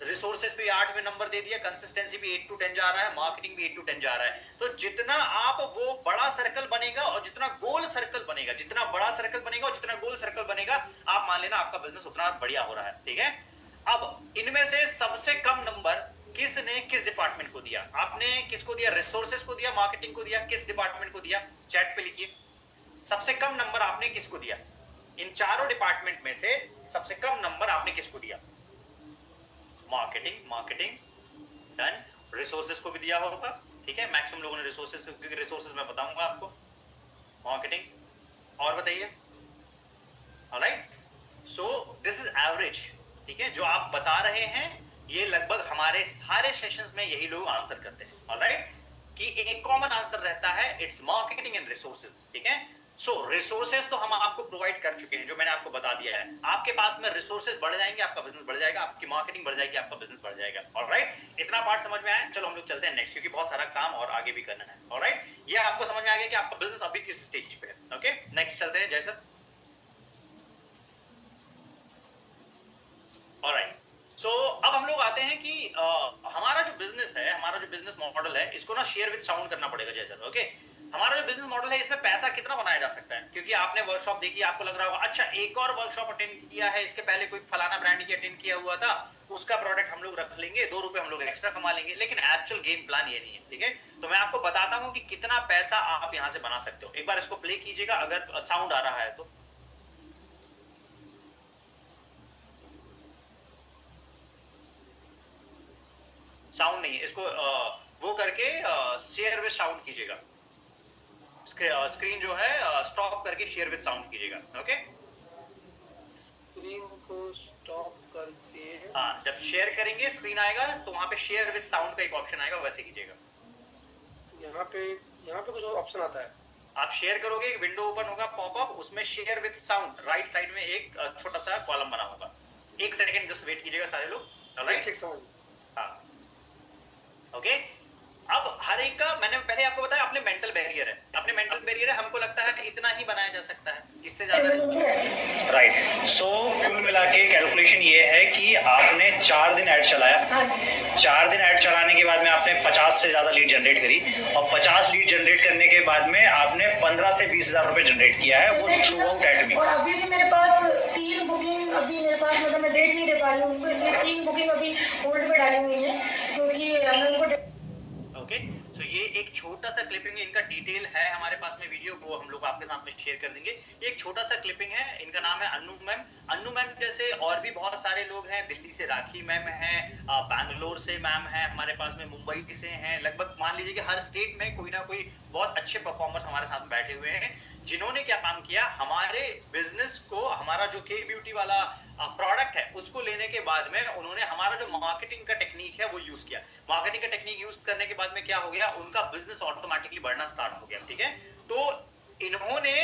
रिसोर्सेज पे 8 में नंबर दे दिया, कंसिस्टेंसी भी 8 to 10 जा रहा है, मार्केटिंग भी 8 to 10 जा रहा है। तो जितना आप वो बड़ा सर्कल बनेगा और जितना गोल सर्कल बनेगा, जितना बड़ा सर्कल बनेगा और जितना गोल सर्कल बनेगा, आप मान लेना आपका बिजनेस उतना बढ़िया हो रहा है। ठीक है अब इनमें से सबसे कम नंबर किसने किस डिपार्टमेंट को दिया? आपने किसको दिया? रिसोर्सेज को दिया, मार्केटिंग को दिया, किस डिपार्टमेंट को दिया? चैट पे लिखिए। सबसे कम नंबर आपने किसको दिया? इन चारों डिपार्टमेंट में से सबसे कम नंबर आपने किसको दिया? मार्केटिंग। Marketing done. रिसोर्सेज को भी दिया होगा, ठीक है, मैक्सिमम लोगों ने रिसोर्सेज, क्योंकि रिसोर्सेज मैं बताऊंगा आपको। मार्केटिंग। और बताइए। Alright, so this is average, ठीक है, जो आप बता रहे हैं ये लगभग हमारे सारे सेशंस में यही लोग आंसर करते हैं। ऑलराइट, कि एक कॉमन आंसर रहता है, इट्स मार्केटिंग एंड रिसोर्सेज, ठीक है। सो रिसोर्सेज तो हम आपको प्रोवाइड कर चुके हैं, जो मैंने आपको बता दिया है। आपके पास में रिसोर्सेज बढ़ जाएंगे, आपका बिजनेस बढ़ जाएगा, आपकी मार्केटिंग बढ़ जाएगी, आपका बिजनेस बढ़ जाएगा। ऑलराइट, इतना पार्ट समझ में आया? चलो हम लोग चलते हैं नेक्स्ट, क्योंकि बहुत सारा काम और आगे भी करना है। ऑलराइट, ये आपको समझ में आ गया कि आपका बिजनेस अभी किस स्टेज पे है। ओके, नेक्स्ट चलते हैं। जय सर। ऑलराइट, सो अब हम लोग आते हैं कि हमारा जो बिजनेस है, हमारा जो बिजनेस मॉडल है, इसको ना शेयर विद साउंड करना पड़ेगा जैसे। ओके, हमारा जो बिजनेस मॉडल है, इसमें पैसा कितना बनाया जा सकता है? क्योंकि आपने वर्कशॉप देखी, आपको लग रहा होगा अच्छा एक और वर्कशॉप अटेंड किया है, इसके पहले कोई फलाना ब्रांड की अटेंड किया हुआ था, उसका प्रोडक्ट हम लोग रख लेंगे, 2 रुपए हम लोग एक्स्ट्रा कमा लेंगे। लेकिन एक्चुअल गेम प्लान ये नहीं है, ठीक है। तो मैं आपको बताता हूं कि कितना पैसा आप यहां से बना सकते हो। एक बार इसको प्ले कीजिएगा अगर साउंड आ रहा है तो। साउंड नहीं है, इसको वो करके शेयर विद साउंड कीजिएगा। स्क्रीन जो है स्टॉप करके शेयर विद साउंड कीजिएगा। ओके, स्क्रीन को स्टॉप करके, हाँ, जब शेयर करेंगे स्क्रीन आएगा तो वहां पे शेयर विद साउंड का एक ऑप्शन आएगा, वैसे कीजिएगा। यहाँ पे कुछ ऑप्शन आता है। आप शेयर करोगे, एक विंडो ओपन होगा पॉपअप, उसमें share with sound right side में एक छोटा सा कॉलम बना होगा। 1 सेकंड जस्ट वेट कीजिएगा सारे लोग। ऑलराइट, ठीक समझ। हाँ, ओके। अब हर एक का मैंने पहले आपको बताया, अपने मेंटल बैरियर है, अपने मेंटल बैरियर है, हमको लगता है कि इतना ही बनाया जा सकता है, इससे ज्यादा नहीं। राइट, सो कुल मिला के कैलकुलेशन ये है कि आपने 4 दिन ऐड चलाया, 4 दिन ऐड चलाने के बाद में आपने 50 से ज्यादा लीड जनरेट करी, और 50 लीड जनरेट करने के बाद में आपने 15 से 20 हजार रुपए जनरेट किया है, वो थ्रू आउट एडमी। और अभी भी मेरे पास 3 बुकिंग, अभी मेरे पास मतलब मैं डेट नहीं दे पा रही हूँ उनको, इसलिए 3 बुकिंग अभी होल्ड पे डाली हुई है, क्योंकि मैं उनको। ओके, तो ये एक छोटा सा क्लिपिंग है, इनका डिटेल है हमारे पास में वीडियो, वो हम लोग आपके साथ में शेयर कर देंगे। एक छोटा सा क्लिपिंग है, इनका नाम है अन्नू मैम। अन्नू मैम जैसे और भी बहुत सारे लोग हैं, दिल्ली से राखी मैम है, बैंगलोर से मैम है, हमारे पास में मुंबई से हैं, लगभग मान लीजिए कि हर स्टेट में कोई ना कोई बहुत अच्छे परफॉर्मर्स हमारे साथ बैठे हुए हैं, जिन्होंने क्या काम किया, हमारे बिजनेस को, हमारा जो के ब्यूटी वाला प्रोडक्ट है उसको लेने के बाद में उन्होंने हमारा जो मार्केटिंग का टेक्निक है वो यूज किया। मार्केटिंग का टेक्निक यूज करने के बाद में क्या हो गया, उनका बिजनेस ऑटोमेटिकली बढ़ना स्टार्ट हो गया, ठीक है। तो इन्होंने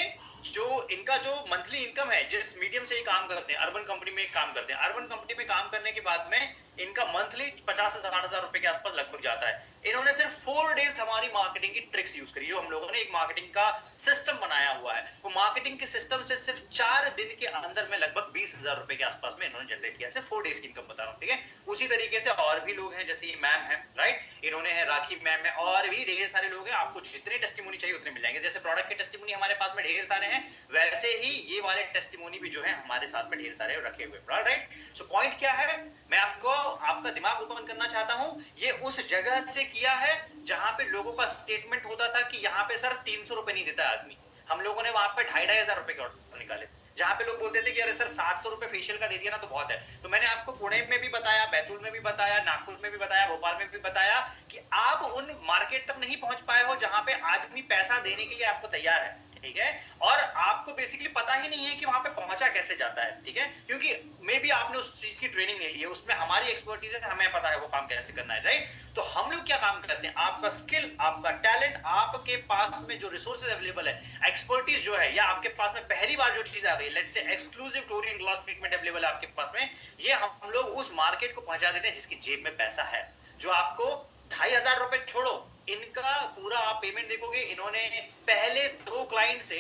जो इनका जो मंथली इनकम है, जिस मीडियम से ये काम करते हैं, अर्बन कंपनी में काम करते हैं, अर्बन कंपनी में काम करने के बाद में इनका मंथली 50 से 60 हजार रुपए के आसपास लगभग जाता है। इन्होंने सिर्फ 4 डेज हमारी मार्केटिंग की ट्रिक्स यूज करी, जो हम लोगों ने एक मार्केटिंग का सिस्टम बनाया हुआ है, वो मार्केटिंग के सिस्टम से सिर्फ 4 दिन के अंदर में लगभग 20 हजार रुपए के आसपास में इन्होंने जनरेट किया, सिर्फ 4 डेज की इनकम बता रहा हूँ, ठीक है। उसी तरीके से और भी लोग हैं, जैसे ये मैम है, राइट, इन्होंने है, राखी मैम है, और भी ढेर सारे लोग हैं। आपको जितने टेस्टिमोनी चाहिए उतने मिल जाएंगे। जैसे प्रोडक्ट के टेस्टिमोनी हमारे पास में ढेर सारे हैं, वैसे ही ये वाले टेस्टिमोनी भी जो है हमारे साथ में ढेर सारे रखे हुए, राइट। सो पॉइंट क्या है, मैं आपको आपका दिमाग ओपन करना चाहता हूं, ये उस जगह से किया है जहां पे लोगों का स्टेटमेंट होता था कि यहाँ पे सर 300 रुपए नहीं देता आदमी, हम लोगों ने वहां पे 2,500 हजार रुपए के ऑर्डर निकाले, जहां पे लोग बोलते थे कि अरे सर 700 रुपए फेशियल का दे दिया ना तो बहुत है। तो मैंने आपको पुणे में भी बताया, बैतूल में भी बताया, नागपुर में भी बताया, भोपाल में भी बताया कि आप उन मार्केट तक नहीं पहुंच पाए हो जहां पे आदमी पैसा देने के लिए आपको तैयार है, ठीक है, और आपको बेसिकली पता ही नहीं है कि वहां पे पहुंचा कैसे जाता है, ठीक है, क्योंकि मे भी आपने उस चीज की ट्रेनिंग ले ली है, उसमें हमारी एक्सपर्टीज है, हमें पता है वो काम कैसे करना है, राइट। तो हम लोग क्या काम करते हैं, आपका स्किल, आपका टैलेंट, आपके पास में जो रिसोर्सेज अवेलेबल है, एक्सपर्टीज जो है, या आपके पास में पहली बार जो चीज आ गई, let's say exclusive chlorine glass treatment available है आपके पास में, ये हम लोग उस मार्केट को पहुंचा देते हैं जिसकी जेब में पैसा है, जो आपको 2,500 रुपए छोड़ो, इनका पूरा आप पेमेंट देखोगे, इन्होंने पहले 2 क्लाइंट से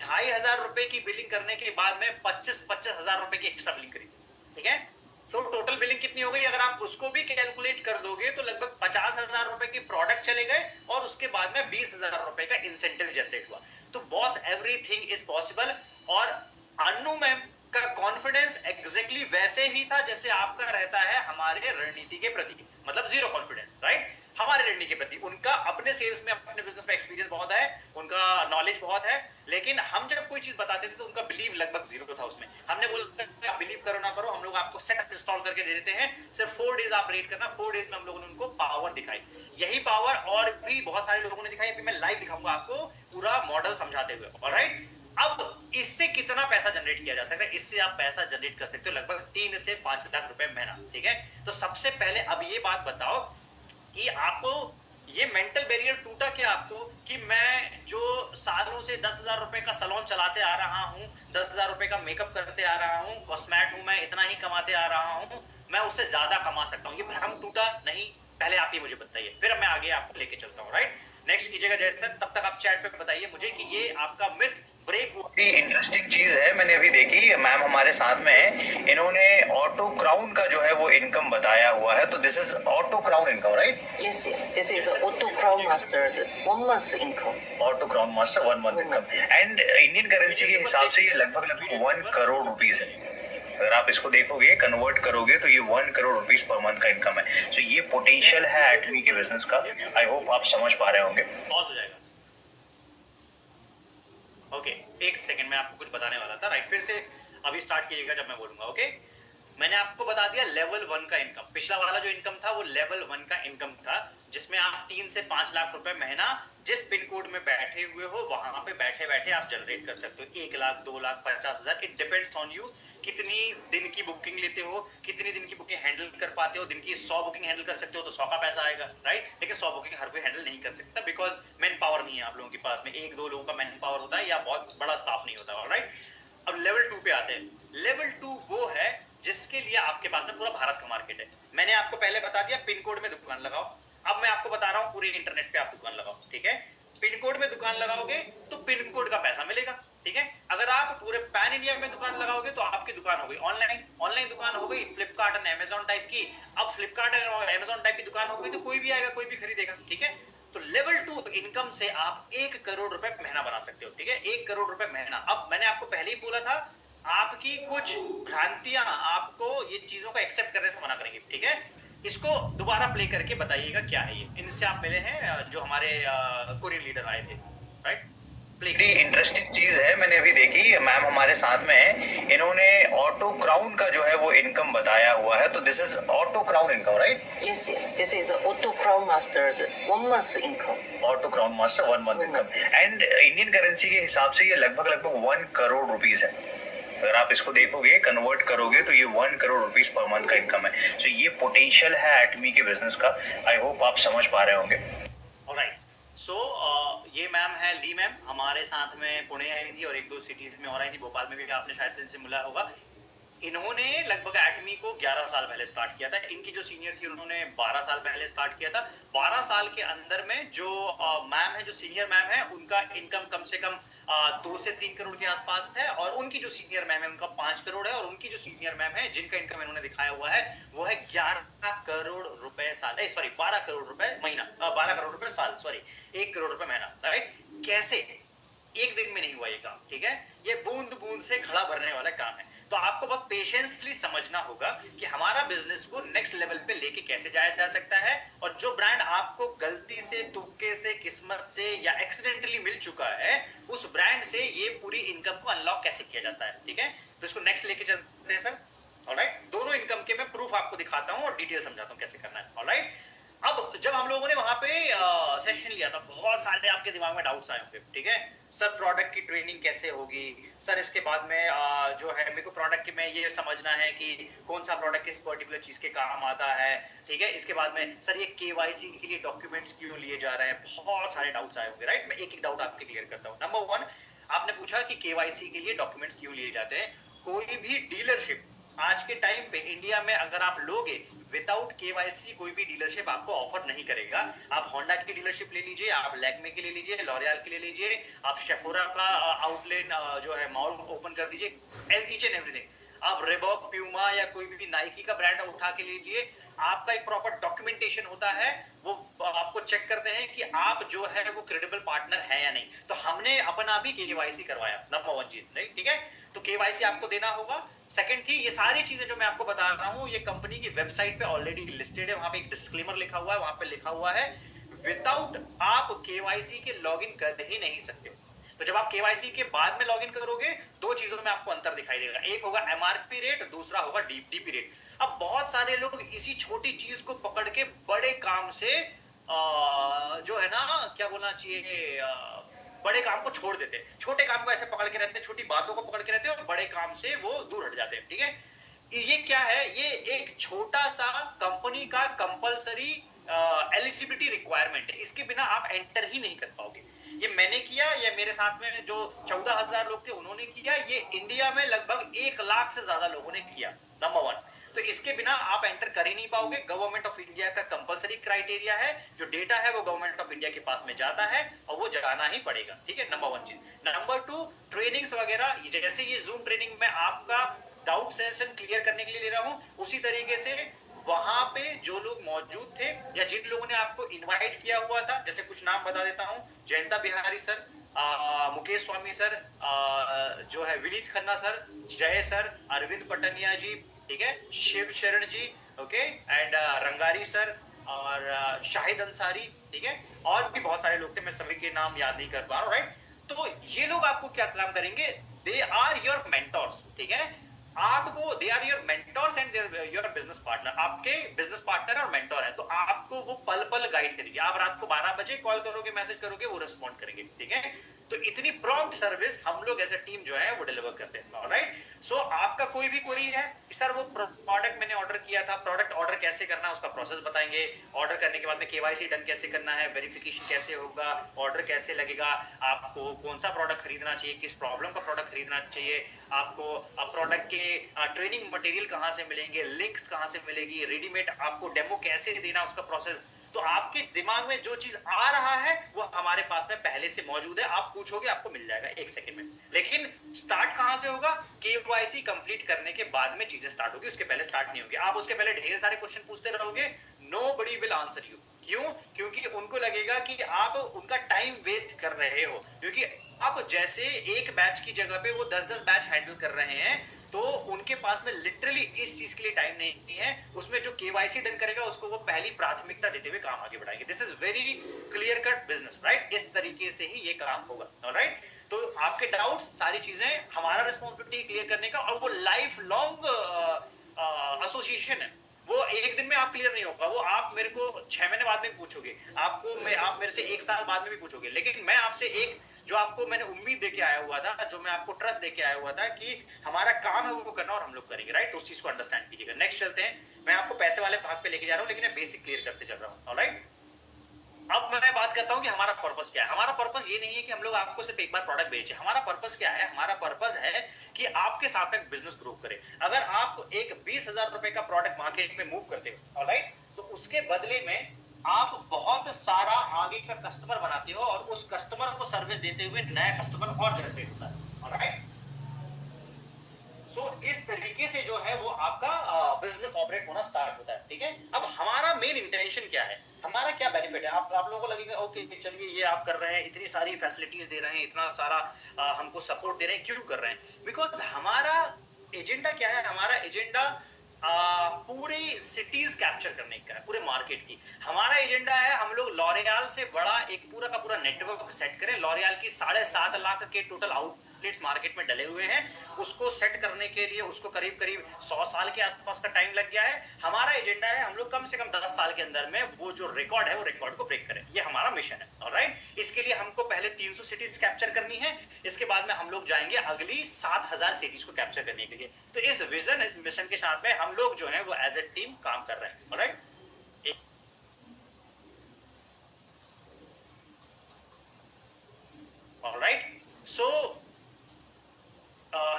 2,500 रुपए की बिलिंग करने के बाद में 25 हजार रुपए की एक्स्ट्रा बिलिंग करी, ठीक है। तो टोटल बिलिंग कितनी हो गई, अगर आप उसको भी कैलकुलेट कर दोगे तो लगभग 50 हजार रुपए की प्रोडक्ट चले गए, और उसके बाद में 20 हजार रुपए का इंसेंटिव जनरेट हुआ। तो बॉस, एवरीथिंग इज पॉसिबल। और अन्नू मैम का कॉन्फिडेंस एग्जैक्टली वैसे ही था जैसे आपका रहता है हमारे रणनीति के प्रति, मतलब जीरो कॉन्फिडेंस, राइट। हमारे रणनीति के प्रति उनका अपने सेल्स में, अपने बिजनेस में एक्सपीरियंस बहुत है, उनका नॉलेज बहुत है, लेकिन हम जब कोई चीज बताते थे तो उनका बिलीव लगभग जीरो था उसमें। हमने बोला आप बिलीव करो ना करो, हम लोग आपको सेटअप इंस्टॉल करके दे देते हैं, सिर्फ 4 डेज आप रेट करना। 4 डेज में हम लोगों ने उनको पावर दिखाई। यही पावर और भी बहुत सारे लोगों ने दिखाई, अभी मैं लाइव दिखाऊंगा आपको पूरा मॉडल समझाते हुए, ऑलराइट। अब इससे कितना पैसा जनरेट किया जा सकता है? इससे आप पैसा जनरेट कर सकते हो लगभग 3 से 5 लाख रुपए महीना, ठीक है। तो सबसे पहले अब ये बात बताओ कि आपको ये मेंटल बैरियर टूटा क्या आपको, कि मैं जो सालों से 10,000 रुपए का सैलून चलाते आ रहा हूं, 10,000 रुपए का मेकअप करते आ रहा हूं, कॉस्मेट हूं, मैं इतना ही कमाते आ रहा हूं, मैं उससे ज्यादा कमा सकता हूं, ये भ्रम टूटा नहीं? पहले आप ये मुझे बताइए, फिर मैं आगे आपको लेके चलता हूं, राइट। नेक्स्ट कीजिएगा जय सर। तब तक आप चैट पे बताइए मुझे कि ये आपका मिथ ब्रेक हुआ। इंटरेस्टिंग चीज है, मैंने अभी देखी, मैम हमारे साथ में है, इन्होंने ऑटो क्राउन का जो है वो इनकम बताया हुआ है। तो this is auto crown income, right? Yes, yes. This is Auto Crown Master's 1 month income. Auto crown master 1 month income, and Indian currency के हिसाब से ये लगभग 1 करोड़ रुपीज है। अगर आप इसको देखोगे, कन्वर्ट करोगे तो ये 1 करोड़ रुपीज पर मंथ का इनकम है। तो ये पोटेंशियल है एटमी के बिजनेस का। आई होप आप समझ पा रहे होंगे। पॉज हो जाएगा। ओके, एक सेकंड में आपको कुछ बताने वाला था, राइट। फिर से अभी स्टार्ट कीजिएगा जब मैं बोलूंगा, ओके। मैंने आपको बता दिया लेवल 1 का इनकम। पिछला वाला जो इनकम था वो लेवल 1 का इनकम था, जिसमें आप 3 से 5 लाख रुपए महीना जिस पिन कोड में बैठे हुए हो वहां पे बैठे बैठे आप जनरेट कर सकते हो। 1 lakh, 2 lakh, 50,000, it depends on you. कितनी दिन की बुकिंग लेते हो, कितनी दिन की बुकिंग हैंडल कर पाते हो। दिन की 100 बुकिंग हैंडल कर सकते हो तो 100 का पैसा आएगा, राइट। लेकिन 100 बुकिंग हर कोई हैंडल नहीं कर सकता, बिकॉज मैन पावर नहीं है आप लोगों के पास में। 1-2 लोगों का मैन पावर होता है या बहुत बड़ा स्टाफ नहीं होता, राइट। अब लेवल 2 पे आते हैं। लेवल 2 वो है जिसके लिए आपके पास में पूरा भारत का मार्केट है। मैंने आपको पहले बता दिया पिन कोड में दुकान लगाओ। अब मैं आपको बता रहा हूं पूरे इंटरनेट पे आप दुकान लगाओ, ठीक है। पिन कोड में दुकान लगाओगे तो पिन कोड का पैसा मिलेगा, ठीक है। अगर आप पूरे पैन इंडिया में दुकान लगाओगे तो आपकी दुकान हो गई ऑनलाइन दुकान हो गई, फ्लिपकार्ट और अमेजॉन टाइप की। अब फ्लिपकार्ट और अमेजॉन टाइप की दुकान हो गई तो कोई भी आएगा, कोई भी खरीदेगा, ठीक है। तो लेवल 2 इनकम से आप 1 करोड़ रुपए महीना बना सकते हो, ठीक है। 1 करोड़ रुपए महीना। अब मैंने आपको पहले ही बोला था, आपकी कुछ भ्रांतियां आपको ये चीजों को एक्सेप्ट करने से मना करेंगी, ठीक है। इसको दोबारा प्ले करके बताइएगा क्या है ये। इनसे आप मिले हैं जो हमारे कोरियन लीडर आए थे, राइट। बड़ी इंटरेस्टिंग चीज है, मैंने अभी देखी, मैम हमारे साथ में है, इन्होंने ऑटो क्राउन का जो है वो इनकम बताया हुआ है। तो this is auto crown income, right? Yes, yes. This is Auto Crown Master's 1 month income. Auto crown master 1 month income, and Indian currency के हिसाब से ये लगभग 1 करोड़ रुपीज है। अगर आप इसको देखोगे, कन्वर्ट करोगे तो ये 1 करोड़ रुपीज पर मंथ का इनकम है। तो ये पोटेंशियल है एटमी के बिजनेस का। आई होप आप समझ पा रहे होंगे। ऑलराइट। सो ये मैम है ली मैम, हमारे साथ में पुणे आई थी और 1-2 सिटीज में और आई थी, भोपाल में भी आपने शायद इनसे मिला होगा। इन्होंने लगभग एटमी को 11 साल पहले स्टार्ट किया था। इनकी जो सीनियर थी उन्होंने 12 साल पहले स्टार्ट किया था। 12 साल के अंदर में जो मैम है, जो सीनियर मैम है, उनका इनकम कम से कम 2 से 3 करोड़ के आसपास है। और उनकी जो सीनियर मैम है उनका 5 करोड़ है। और उनकी जो सीनियर मैम है जिनका इनकम इन्होंने दिखाया हुआ है वो है 11 करोड़ रुपए साल, सॉरी 12 करोड़ रुपए महीना, 12 करोड़ रुपए साल, सॉरी 1 करोड़ रुपए महीना, राइट। कैसे? एक दिन में नहीं हुआ ये काम, ठीक है। ये बूंद बूंद से घड़ा भरने वाला काम है। तो आपको बहुत पेशेंसली समझना होगा कि हमारा बिजनेस को नेक्स्ट लेवल पे लेके कैसे जाया जा सकता है। और जो ब्रांड आपको गलती से, तुक्के से, किस्मत से या एक्सीडेंटली मिल चुका है, उस ब्रांड से ये पूरी इनकम को अनलॉक कैसे किया जाता है, ठीक है। तो इसको नेक्स्ट लेके चलते हैं सर, ऑलराइट। दोनों इनकम के मैं प्रूफ आपको दिखाता हूं और डिटेल समझाता हूं कैसे करना है, ऑलराइट। अब जब हम लोगों ने वहां पे सेशन लिया था, बहुत सारे आपके दिमाग में डाउट्स आए होंगे, ठीक है। सर प्रोडक्ट की ट्रेनिंग कैसे होगी, सर इसके बाद में जो है मेरे को प्रोडक्ट में ये समझना है कि कौन सा प्रोडक्ट किस पर्टिकुलर चीज के काम आता है, ठीक है। इसके बाद में सर ये केवाईसी के लिए डॉक्यूमेंट्स क्यों लिए जा रहे हैं, बहुत सारे डाउट्स आए होंगे, राइट। मैं एक एक डाउट आपके क्लियर करता हूँ। नंबर 1, आपने पूछा कि केवाईसी के लिए डॉक्यूमेंट्स क्यों लिए जाते हैं। कोई भी डीलरशिप आज के टाइम पे इंडिया में अगर आप लोगे, विदाउट केवाईसी कोई भी डीलरशिप आपको ऑफर नहीं करेगा। आप होंडा की डीलरशिप ले लीजिए, आप लैक्मे की ले लीजिए, लॉरियल की ले लीजिए, आप शेफोरा का आउटलेट जो है मॉल ओपन कर दीजिए, ईच एंड एवरीथिंग। आप रेबॉक, प्यूमा या कोई भी नाइकी का ब्रांड उठा के लीजिए, आपका एक प्रॉपर डॉक्यूमेंटेशन होता है। वो आपको चेक करते हैं कि आप जो है वो क्रेडिबल पार्टनर है या नहीं। तो हमने अपना भी केवाईसी करवाया, नंबर 1 चीज, नहीं, ठीक है। तो केवाईसी आपको देना होगा। सेकंड थी, ये सारी चीजें जो मैं आपको बता रहा हूं ये कंपनी की वेबसाइट पे ऑलरेडी लिस्टेड है, वहां पे एक डिस्क्लेमर लिखा हुआ है, वहां पे लिखा हुआ है विदाउट आप केवाईसी के लॉगिन कर ही नहीं सकते। तो जब आप केवाईसी के बाद में लॉगिन करोगे, दो चीजों में आपको अंतर दिखाई देगा, एक होगा एमआरपी रेट, दूसरा होगा डीपी रेट। अब बहुत सारे लोग इसी छोटी चीज को पकड़ के बड़े काम से जो है ना, क्या बोलना चाहिए, बड़े काम को छोड़ देते हैं, छोटे काम को ऐसे पकड़ के रहते हैं, छोटी बातों को पकड़ के रहते हैं और बड़े काम से वो दूर हट जाते हैं। ठीक है, ये क्या है, ये एक छोटा सा कंपनी का कंपलसरी एलिजिबिलिटी रिक्वायरमेंट है, इसके बिना आप एंटर ही नहीं कर पाओगे। ये मैंने किया, ये मेरे साथ में जो 14,000 लोग थे उन्होंने किया, ये इंडिया में लगभग 1 लाख से ज्यादा लोगों ने किया। नंबर 1, तो इसके बिना आप एंटर कर ही नहीं पाओगे। गवर्नमेंट ऑफ इंडिया का कंपलसरी क्राइटेरिया है, जो डेटा है वो गवर्नमेंट ऑफ इंडिया के पास में जाता है और वो जाना ही पड़ेगा। ठीक है, नंबर 1 चीज। नंबर 2, ट्रेनिंग्स वगैरह, जैसे ये जूम ट्रेनिंग में आपका डाउट सेशन क्लियर करने के लिए ले रहा हूं, उसी तरीके से वहां पे जो लोग मौजूद थे या जिन लोगों ने आपको इनवाइट किया हुआ था, जैसे कुछ नाम बता देता हूं, जयंता बिहारी सर, मुकेश स्वामी सर, जो है विनीत खन्ना सर, जय सर, अरविंद पटनिया जी, ठीक है, शिव शरण जी, ओके, एंड रंगारी सर और शाहिद अंसारी, ठीक है, और भी बहुत सारे लोग थे, मैं सभी के नाम याद नहीं कर पा रहा हूं, राइट। तो ये लोग आपको क्या काम करेंगे, दे आर योर मेंटोर्स, ठीक है, आपको they are your mentors and your business partner, आपके बिजनेस पार्टनर और मेंटोर है, तो आपको वो पल पल गाइड करेंगे। आप रात को 12 बजे कॉल करोगे, मैसेज करोगे, वो रिस्पॉन्ड करेंगे। ठीक है, तो इतनी प्रॉम्प्ट सर्विस हम लोग एज ए टीम जो है वो डिलीवर करते हैं। ऑलराइट, सो आपका कोई भी क्वेरी है, सर वो प्रोडक्ट मैंने ऑर्डर किया था, प्रोडक्ट ऑर्डर कैसे करना है उसका प्रोसेस बताएंगे, ऑर्डर करने के बाद में केवाईसी डन कैसे करना है, वेरिफिकेशन कैसे होगा, ऑर्डर कैसे लगेगा, आपको कौन सा प्रोडक्ट खरीदना चाहिए, किस प्रॉब्लम का प्रोडक्ट खरीदना चाहिए, आपको प्रोडक्ट के ट्रेनिंग मटेरियल कहाँ से मिलेंगे, लिंक्स कहाँ से मिलेगी, रेडीमेड आपको डेमो कैसे देना, उसका प्रोसेस। तो आपके दिमाग में जो चीज आ रहा है वो हमारे पास में पहले से मौजूद है, आप पूछोगे आपको मिल जाएगा 1 सेकंड में। लेकिन स्टार्ट कहां से होगा, केवाईसी कंप्लीट करने के बाद में चीजें स्टार्ट होगी, उसके पहले स्टार्ट नहीं होगी। आप उसके पहले ढेर सारे क्वेश्चन पूछते रहोगे, नोबडी विल आंसर यू। क्यों? क्योंकि उनको लगेगा कि आप उनका टाइम वेस्ट कर रहे हो, क्योंकि आप जैसे एक बैच की जगह पे वो 10-10 बैच हैंडल कर रहे हैं, तो उनके पास में लिटरली इस चीज के लिए टाइम नहीं है। उसमें जो केवाईसी डन करेगा उसको वो पहली प्राथमिकता देते हुए काम आगे बढ़ाएंगे। This is very clear cut business, right. इस तरीके से ही ये काम होगा, ऑलराइट। तो आपके डाउट्स, सारी चीजें हमारा रिस्पॉन्सिबिलिटी क्लियर करने का, और वो लाइफ लॉन्ग एसोसिएशन है, वो एक दिन में आप क्लियर नहीं होगा। वो आप मेरे को 6 महीने बाद में पूछोगे, आप मेरे से 1 साल बाद में भी पूछोगे, लेकिन मैं आपसे एक जो आपको मैंने उम्मीद देके आया हुआ था, जो मैं आपको ट्रस्ट देके आया हुआ था कि हमारा काम है वो करना और हम लोग करेंगे, राइट। तो उस चीज को अंडरस्टैंड कीजिएगा। नेक्स्ट चलते हैं, मैं आपको पैसे वाले भाग पे लेके जा रहा हूं, लेकिन मैं बेसिक क्लियर करते चल रहा हूं, ऑलराइट। अब मैं बात करता हूं कि हमारा पर्पस क्या है। हमारा पर्पस ये नहीं है कि हम लोग आपको सिर्फ एक बार प्रोडक्ट बेचे। हमारा पर्पस क्या है, हमारा पर्पस है कि आपके साथ एक बिजनेस ग्रो करे। अगर आप एक 20,000 रुपए का प्रोडक्ट मार्केट में मूव करते हो, ऑलराइट, तो उसके बदले में आप बहुत सारा आगे का कस्टमर बनाते हो और उस कस्टमर को सर्विस देते हुए नया कस्टमर और जनरेट होता है, ऑलराइट। सो इस तरीके से जो है वो आपका बिजनेस ऑपरेट होना स्टार्ट होता है, ठीक है। अब हमारा मेन इंटेंशन क्या है, हमारा क्या बेनिफिट है। आप लोगों को लगेगा ओके चलिए ये आप कर रहे हैं, इतनी सारी फैसिलिटीज दे रहे हैं, इतना सारा हमको सपोर्ट दे रहे हैं, क्यों कर रहे हैं? बिकॉज हमारा एजेंडा क्या है, हमारा एजेंडा पूरी सिटीज कैप्चर करने का है, पूरे मार्केट की। हमारा एजेंडा है हम लोग लॉरियल से बड़ा एक पूरा का पूरा नेटवर्क सेट करें। लॉरियल की 7.5 लाख के टोटल आउटलेट्स मार्केट में डले हुए हैं, उसको सेट करने के लिए उसको करीब 100 साल के आसपास का टाइम लग गया है। हमारा एजेंडा है हम लोग कम से कम 10 साल के अंदर में वो जो रिकॉर्ड है वो रिकॉर्ड को ब्रेक करें, ये हमारा मिशन है, ऑलराइट। इसके लिए हमको पहले 300 सिटीज कैप्चर करनी है, इसके बाद में हम लोग जाएंगे अगली 7,000 सिटीज को कैप्चर करने के लिए। तो इस विजन, इस मिशन के साथ में हम लोग जो है वो एज ए टीम काम कर रहे हैं, ऑलराइट। ऑलराइट, सो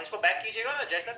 इसको बैक कीजिएगा जय सर।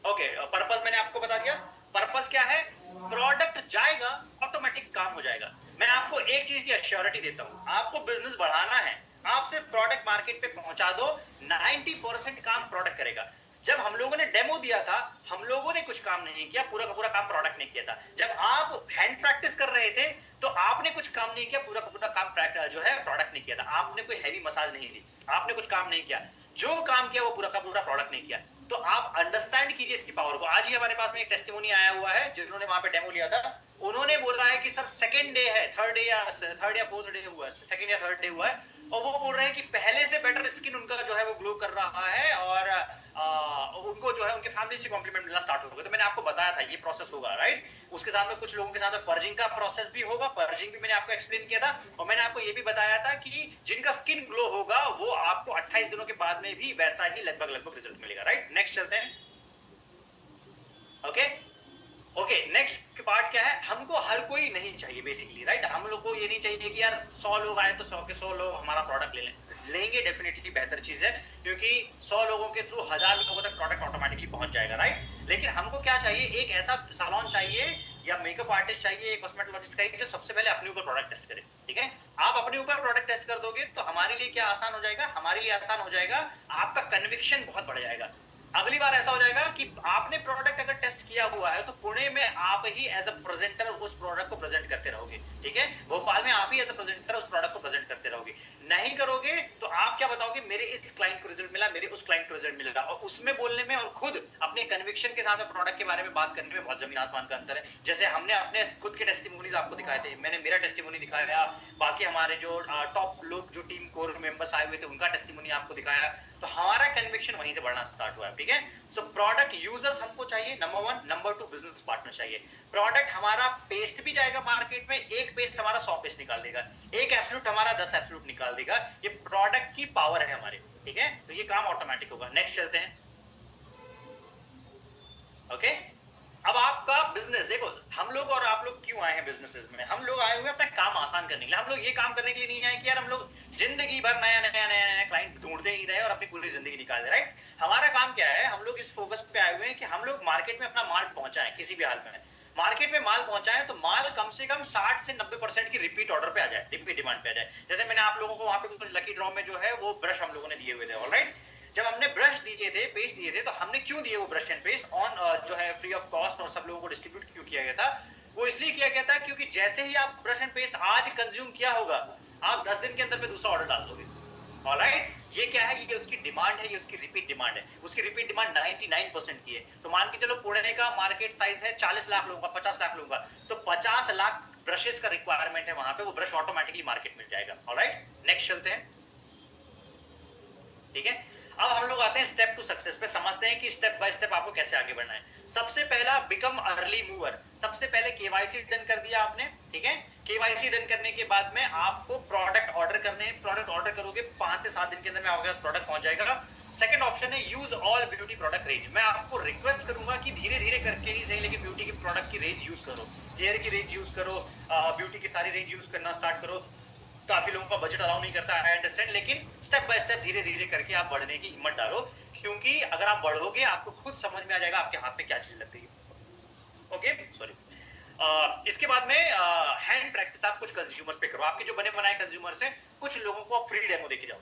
ओके, पर्पस मैंने आपको बता दिया। पर्पस क्या है, प्रोडक्ट जाएगा ऑटोमेटिक काम हो जाएगा। मैं आपको एक चीज की एश्योरिटी देता हूं, आपको बिजनेस बढ़ाना है, आप सिर्फ प्रोडक्ट मार्केट पे पहुंचा दो, 90% काम प्रोडक्ट करेगा। जब हम लोगों ने डेमो दिया था, हम लोगों ने कुछ काम नहीं किया, पूरा का पूरा काम प्रोडक्ट ने किया था। जब आप हैंड प्रैक्टिस कर रहे थे तो आपने कुछ काम नहीं किया, पूरा का पूरा काम जो है प्रोडक्ट ने किया था। आपने कोई हैवी मसाज नहीं दी, आपने कुछ काम नहीं किया। जो काम किया वो पूरा का पूरा प्रोडक्ट नहीं किया। तो आप अंडरस्टैंड कीजिए इसकी पावर को। आज ही हमारे पास में एक टेस्टिमोनी आया हुआ है जिन्होंने वहां पे डेमो लिया था, उन्होंने बोला है कि सर सेकंड डे है, थर्ड या फोर्थ डे हुआ है, सेकंड या थर्ड डे हुआ है, और वो बोल रहे हैं कि पहले से बेटर स्किन उनका जो है वो ग्लो कर रहा है, और उनको जो है उनके फैमिली से कॉम्प्लीमेंट मिलना स्टार्ट हो गया। तो मैंने आपको बताया था ये प्रोसेस होगा, राइट। उसके साथ में कुछ लोगों के साथ में पर्जिंग का प्रोसेस भी होगा, पर्जिंग भी मैंने आपको एक्सप्लेन किया था, और मैंने आपको ये भी बताया था कि जिनका स्किन ग्लो होगा वो आपको 28 दिनों के बाद में भी वैसा ही लगभग रिजल्ट मिलेगा, राइट। नेक्स्ट चलते हैं। ओके, नेक्स्ट पार्ट क्या है, हमको हर कोई नहीं चाहिए बेसिकली, राइट। हम लोग को ये नहीं चाहिए कि यार 100 लोग आए तो 100 के 100 लोग हमारा प्रोडक्ट लेंगे डेफिनेटली बेहतर चीज है, क्योंकि 100 लोगों के थ्रू 1000 लोगों तक प्रोडक्ट ऑटोमेटिकली पहुंच जाएगा, राइट। लेकिन हमको क्या चाहिए, एक ऐसा सैलून चाहिए या मेकअप आर्टिस्ट चाहिए, एक कॉस्मेटोलॉजिस्ट चाहिए जो सबसे पहले अपने ऊपर प्रोडक्ट टेस्ट करे, ठीक है। आप अपने ऊपर प्रोडक्ट टेस्ट कर दोगे तो हमारे लिए क्या आसान हो जाएगा, हमारे लिए आसान हो जाएगा, आपका कन्विक्शन बहुत बढ़ जाएगा। अगली बार ऐसा हो जाएगा कि आपने प्रोडक्ट अगर टेस्ट किया हुआ है तो पुणे में आप ही एज अ प्रेजेंटर उस प्रोडक्ट को प्रेजेंट करते रहोगे, ठीक है। भोपाल में आप ही एज अ प्रेजेंटर उस प्रोडक्ट को प्रेजेंट करते रहोगे। नहीं करोगे तो आप क्या बताओगे, मेरे इस क्लाइंट को रिजल्ट मिला, मेरे उस क्लाइंट को रिजल्ट मिलेगा, और उसमें बोलने में और खुद अपने कन्विक्शन के साथ प्रोडक्ट के बारे में बात करने में बहुत जमीन आसमान का अंतर है। जैसे हमने अपने खुद के टेस्टिमोनीज आपको दिखाए थे, मैंने मेरा टेस्टिमोनी दिखाया, बाकी हमारे जो टॉप लोग जो टीम कोर मेंबर्स आए हुए थे उनका टेस्टिमोनी आपको दिखाया, तो हमारा कन्विक्शन वहीं से बढ़ना स्टार्ट हुआ है, ठीक है। सो प्रोडक्ट यूजर्स हमको चाहिए, नंबर 1, नंबर 2 बिजनेस पार्टनर चाहिए। प्रोडक्ट हमारा पेस्ट भी जाएगा मार्केट में, एक पेस्ट हमारा 100 पेस्ट निकाल देगा, एक एब्सोल्यूट हमारा 10 एब्सोल्यूट निकाल देगा। ये प्रोडक्ट की पावर है हमारे, ठीक है। तो ये काम ऑटोमेटिक होगा। नेक्स्ट चलते हैं। ओके, अब आपका बिजनेस देखो, हम लोग और आप लोग क्यों आए हैं बिजनेसेस में, हम लोग आए हुए अपना काम आसान करने के लिए। हम लोग ये काम करने के लिए नहीं आए कि यार हम लोग जिंदगी भर नया क्लाइंट ढूंढते ही रहे और अपनी पूरी जिंदगी निकाल दे, राइट। हमारा काम क्या है, हम लोग इस फोकस पे आए हुए हैं कि हम लोग मार्केट में अपना माल पहुंचाएं, किसी भी हाल में मार्केट में माल पहुंचाएं तो माल कम से कम 60 से 90% की रिपीट ऑर्डर पे आ जाए, रिपीट डिमांड पे आ जाए। जैसे मैंने आप लोगों को वहां पे कुछ लकी ड्रॉ में जो है वो ब्रश हम लोगों ने दिए हुए थे, ऑलराइट। जब हमने ब्रश दिए थे, पेस्ट दिए थे, तो हमने क्यों दिए वो ब्रश एंड पेस्ट ऑन जो है फ्री ऑफ कॉस्ट और सब लोगों को डिस्ट्रीब्यूट क्यों किया गया था, वो इसलिए किया गया था क्योंकि जैसे ही आप ब्रश एंड पेस्ट आज कंज्यूम किया होगा, आप 10 दिन के अंदर में दूसरा ऑर्डर डाल दोगे, ऑलराइट। ये क्या है, ये उसकी डिमांड है, ये उसकी रिपीट डिमांड है। उसकी रिपीट डिमांड 99% की है। तो मान के चलो पुणे का मार्केट साइज है 40 लाख लोगों का, 50 लाख लोगों का, तो 50 लाख ब्रशेस का रिक्वायरमेंट है वहां पे, वो ब्रश ऑटोमेटिकली मार्केट मिल जाएगा, ऑलराइट। नेक्स्ट चलते हैं, ठीक है। अब हम लोग आते हैं स्टेप टू सक्सेस पे, समझते हैं कि स्टेप बाय स्टेप आपको कैसे आगे बढ़ना है। सबसे पहला, बिकम अर्ली मूवर। सबसे पहले केवाईसी डन कर दिया आपने, ठीक है। केवाईसी डन करने के बाद में आपको प्रोडक्ट ऑर्डर करने हैं। प्रोडक्ट ऑर्डर करोगे 5 से 7 दिन के अंदर में आपके प्रोडक्ट पहुंच जाएगा। सेकंड ऑप्शन है use all beauty product range. मैं आपको रिक्वेस्ट करूंगा कि धीरे धीरे करके ही सही, लेकिन ब्यूटी के प्रोडक्ट की रेंज यूज करो, हेयर की रेंज यूज करो, ब्यूटी की सारी रेंज यूज करना स्टार्ट करो। काफी लोगों का बजट अलाउ नहीं करता, आई अंडरस्टैंड, लेकिन स्टेप बाय स्टेप धीरे धीरे करके आप बढ़ने की हिम्मत डालो, क्योंकि अगर आप बढ़ोगे आपको खुद समझ में आ जाएगा आपके हाथ में क्या चीज लग गई है। Okay, sorry. इसके बाद में हैंड प्रैक्टिस आप कुछ कंज्यूमर्स पे करो। आपके जो बने बनाए कंज्यूमर्स हैं, कुछ लोगों को आप फ्री डेमो देके जाओ,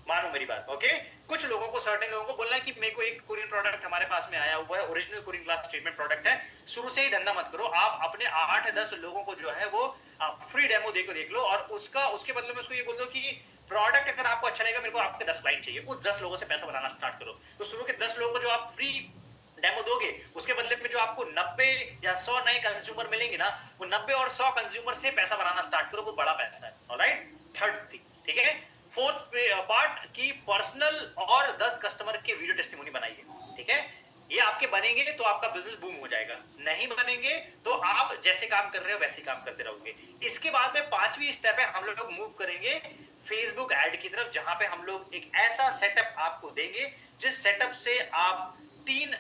मानो मेरी बात, ओके। कुछ लोगों को, सर्टेन लोगों को बोलना है कि मेरे को एक कोरियन प्रोडक्ट हमारे पास में आया हुआ है, original Korean glass treatment product है, शुरू से ही धंधा मत करो। आप अपने 8-10 लोगों को जो है वो फ्री डेमो देख लो, और उसके बदले में उसको ये बोल दो कि प्रोडक्ट अगर आपको अच्छा लगेगा, मेरे को आपके 10 क्लाइंट चाहिए, उस 10 लोगों से पैसा बनाना स्टार्ट करो। तो शुरू के 10 लोगों को जो आप फ्री डेमो दोगे, उसके बदले में जो आपको 90 या 100 नए कंज्यूमर मिलेंगे ना, वो 90 और 100 कंज्यूमर से पैसा बनाना स्टार्ट करो, वो बड़ा पैसा है, ऑलराइट। थर्ड थिंग, ठीक है। फोर्थ पार्ट की पर्सनल और 10 कस्टमर के वीडियो टेस्टिमोनी बनाइए, ठीक है। ये आपके बनेंगे तो आपका बिजनेस बूम हो जाएगा, नहीं बनेंगे तो आप जैसे काम कर रहे हो वैसे काम करते रहोगे। इसके बाद में 5वीं स्टेप है, हम लोग मूव करेंगे फेसबुक ऐड की तरफ, जहां पे हम लोग एक ऐसा सेटअप आपको देंगे जिस सेटअप से आप 3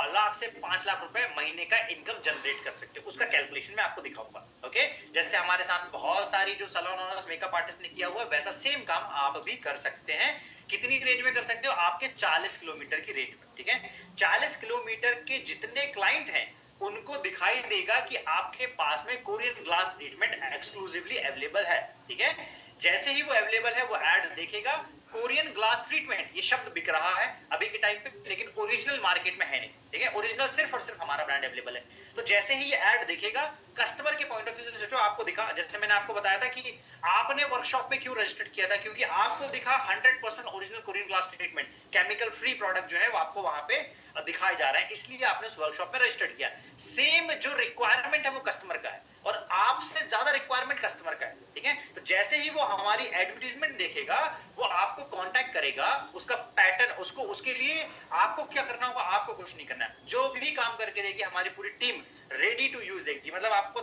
लाख से 5 लाख रुपए महीने का इनकम जनरेट कर सकते हो। उसका कैलकुलेशन मैं आपको दिखाऊंगा, ओके। जैसे हमारे साथ बहुत सारी जो सैलून ओनर्स, मेकअप आर्टिस्ट ने किया हुआ है, वैसा सेम काम आप भी कर सकते हैं। कितनी रेंज में कर सकते हो? आपके 40 किलोमीटर की रेंज में, ठीक है। 40 किलोमीटर के जितने क्लाइंट हैं उनको दिखाई देगा कि आपके पास में Korean glass treatment exclusively available है, ठीक है। जैसे ही वो अवेलेबल है, वो ऐड देखेगा, कोरियन ग्लास ट्रीटमेंट ये शब्द बिक रहा है अभी के टाइम पे, लेकिन ओरिजिनल मार्केट में है नहीं, ठीक है। ओरिजिनल सिर्फ और सिर्फ हमारा ब्रांड अवेलेबल है। तो जैसे ही ये ऐड दिखेगा, कस्टमर के पॉइंट ऑफ व्यू से सोचो, आपको दिखा, जैसे मैंने आपको बताया था कि आपने वर्कशॉप में क्यों रजिस्टर किया था, क्योंकि आपको दिखा 100% original Korean glass treatment, chemical free product जो है वो आपको वहां पे दिखाया जा रहा है, इसलिए आपने उस वर्कशॉप में रजिस्टर किया। सेम जो रिक्वायरमेंट है वो कस्टमर का है और आपसे ज्यादा रिक्वायरमेंट कस्टमर का है, ठीक है। तो जैसे ही वो हमारी एडवर्टीजमेंट देखेगा, वो आपको कांटेक्ट करेगा, उसका पैटर्न, उसको, उसके लिए आपको क्या करना होगा, आपको कुछ नहीं करना है। जो भी काम करके देगी हमारी पूरी टीम रेडी टू यूज देगी, मतलब आपको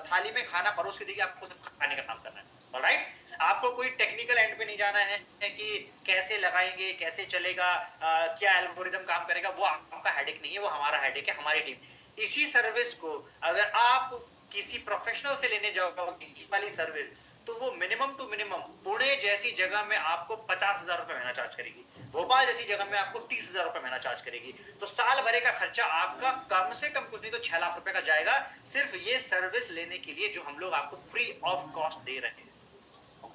थाली में खाना परोस के देगी, आपको सिर्फ खाने का काम करना है। ऑलराइट, आपको कोई टेक्निकल एंड पे नहीं जाना है कि कैसे लगाएंगे, कैसे चलेगा, क्या एल्गोरिदम काम करेगा, वो आपका हेडेक नहीं है, वो हमारा हेडेक है, हमारी टीम। इसी सर्विस को अगर आप किसी प्रोफेशनल से लेने जाओगे वाली सर्विस, तो वो मिनिमम टू मिनिमम पुणे जैसी जगह में आपको 50,000 रुपए महीना चार्ज करेगी, भोपाल जैसी जगह में आपको 30,000 रुपए महीना चार्ज करेगी। तो साल भरे का खर्चा आपका कम से कम कुछ नहीं तो 6 लाख रुपए का जाएगा, सिर्फ ये सर्विस लेने के लिए जो हम लोग आपको फ्री ऑफ कॉस्ट दे रहे हैं।